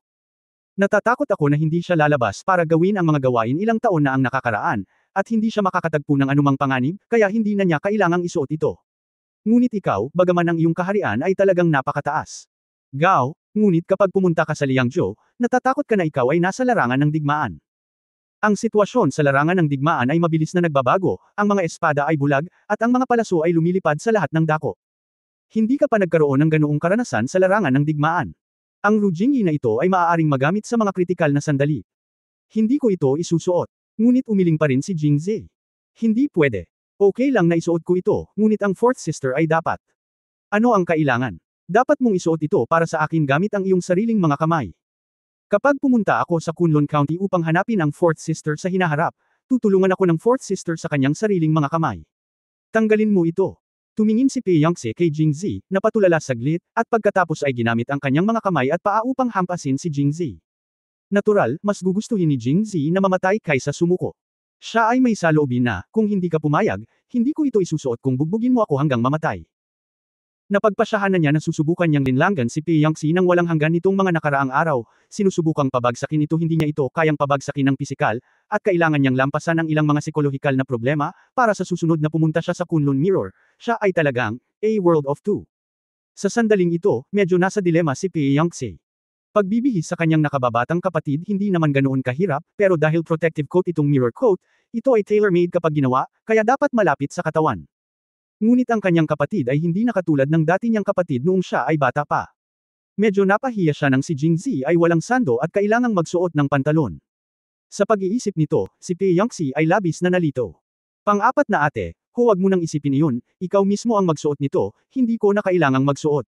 Natatakot ako na hindi siya lalabas para gawin ang mga gawain ilang taon na ang nakakaraan, at hindi siya makakatagpo ng anumang panganib, kaya hindi na niya kailangang isuot ito. Ngunit ikaw, bagaman ang iyong kaharian ay talagang napakataas. Gao, ngunit kapag pumunta ka sa Liangzhou, natatakot ka na ikaw ay nasa larangan ng digmaan. Ang sitwasyon sa larangan ng digmaan ay mabilis na nagbabago, ang mga espada ay bulag, at ang mga palaso ay lumilipad sa lahat ng dako. Hindi ka pa nagkaroon ng ganoong karanasan sa larangan ng digmaan. Ang Rujingyi na ito ay maaaring magamit sa mga kritikal na sandali. Hindi ko ito isusuot. Ngunit umiling pa rin si Jingzi. Hindi pwede. Okay lang na isuot ko ito, ngunit ang fourth sister ay dapat. Ano ang kailangan? Dapat mong isuot ito para sa akin gamit ang iyong sariling mga kamay. Kapag pumunta ako sa Kunlun County upang hanapin ang fourth sister sa hinaharap, tutulungan ako ng fourth sister sa kanyang sariling mga kamay. Tanggalin mo ito. Tumingin si Pei Yangxi kay Jingzi, napatulala saglit, at pagkatapos ay ginamit ang kanyang mga kamay at paa upang hampasin si Jingzi. Natural, mas gugustuhin ni Jingzi na mamatay kaysa sumuko. Siya ay may saloobin na, kung hindi ka pumayag, hindi ko ito isusuot kung bugbugin mo ako hanggang mamatay. Napagpasyahan na niya na susubukan niyang linlangan si Pei Yangxi nang walang hanggan nitong mga nakaraang araw, sinusubukang pabagsakin ito hindi niya ito kayang pabagsakin ng pisikal, at kailangan niyang lampasan ang ilang mga psikolohikal na problema, para sa susunod na pumunta siya sa Kunlun Mirror, siya ay talagang, a world of two. Sa sandaling ito, medyo nasa dilema si Pei Yangxi. Pagbibihis sa kanyang nakababatang kapatid hindi naman ganoon kahirap, pero dahil protective coat itong mirror coat, ito ay tailor-made kapag ginawa, kaya dapat malapit sa katawan. Ngunit ang kanyang kapatid ay hindi na katulad ng dati niyang kapatid noong siya ay bata pa. Medyo napahiya siya nang si Jingzi ay walang sando at kailangang magsuot ng pantalon. Sa pag-iisip nito, si Pei Yangxi ay labis na nalito. Pang-apat na ate, huwag mo nang isipin iyon, ikaw mismo ang magsuot nito, hindi ko na kailangang magsuot.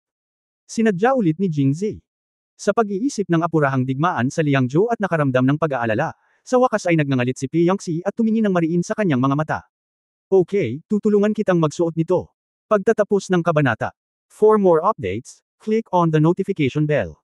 Sinadya ulit ni Jingzi. Sa pag-iisip ng apurahang digmaan sa Liangzhou at nakaramdam ng pag-aalala, sa wakas ay nagngangalit si Pei Yangxi at tumingin ng mariin sa kanyang mga mata. Okay, tutulungan kitang magsuot nito. Pagtatapos ng kabanata. For more updates, click on the notification bell.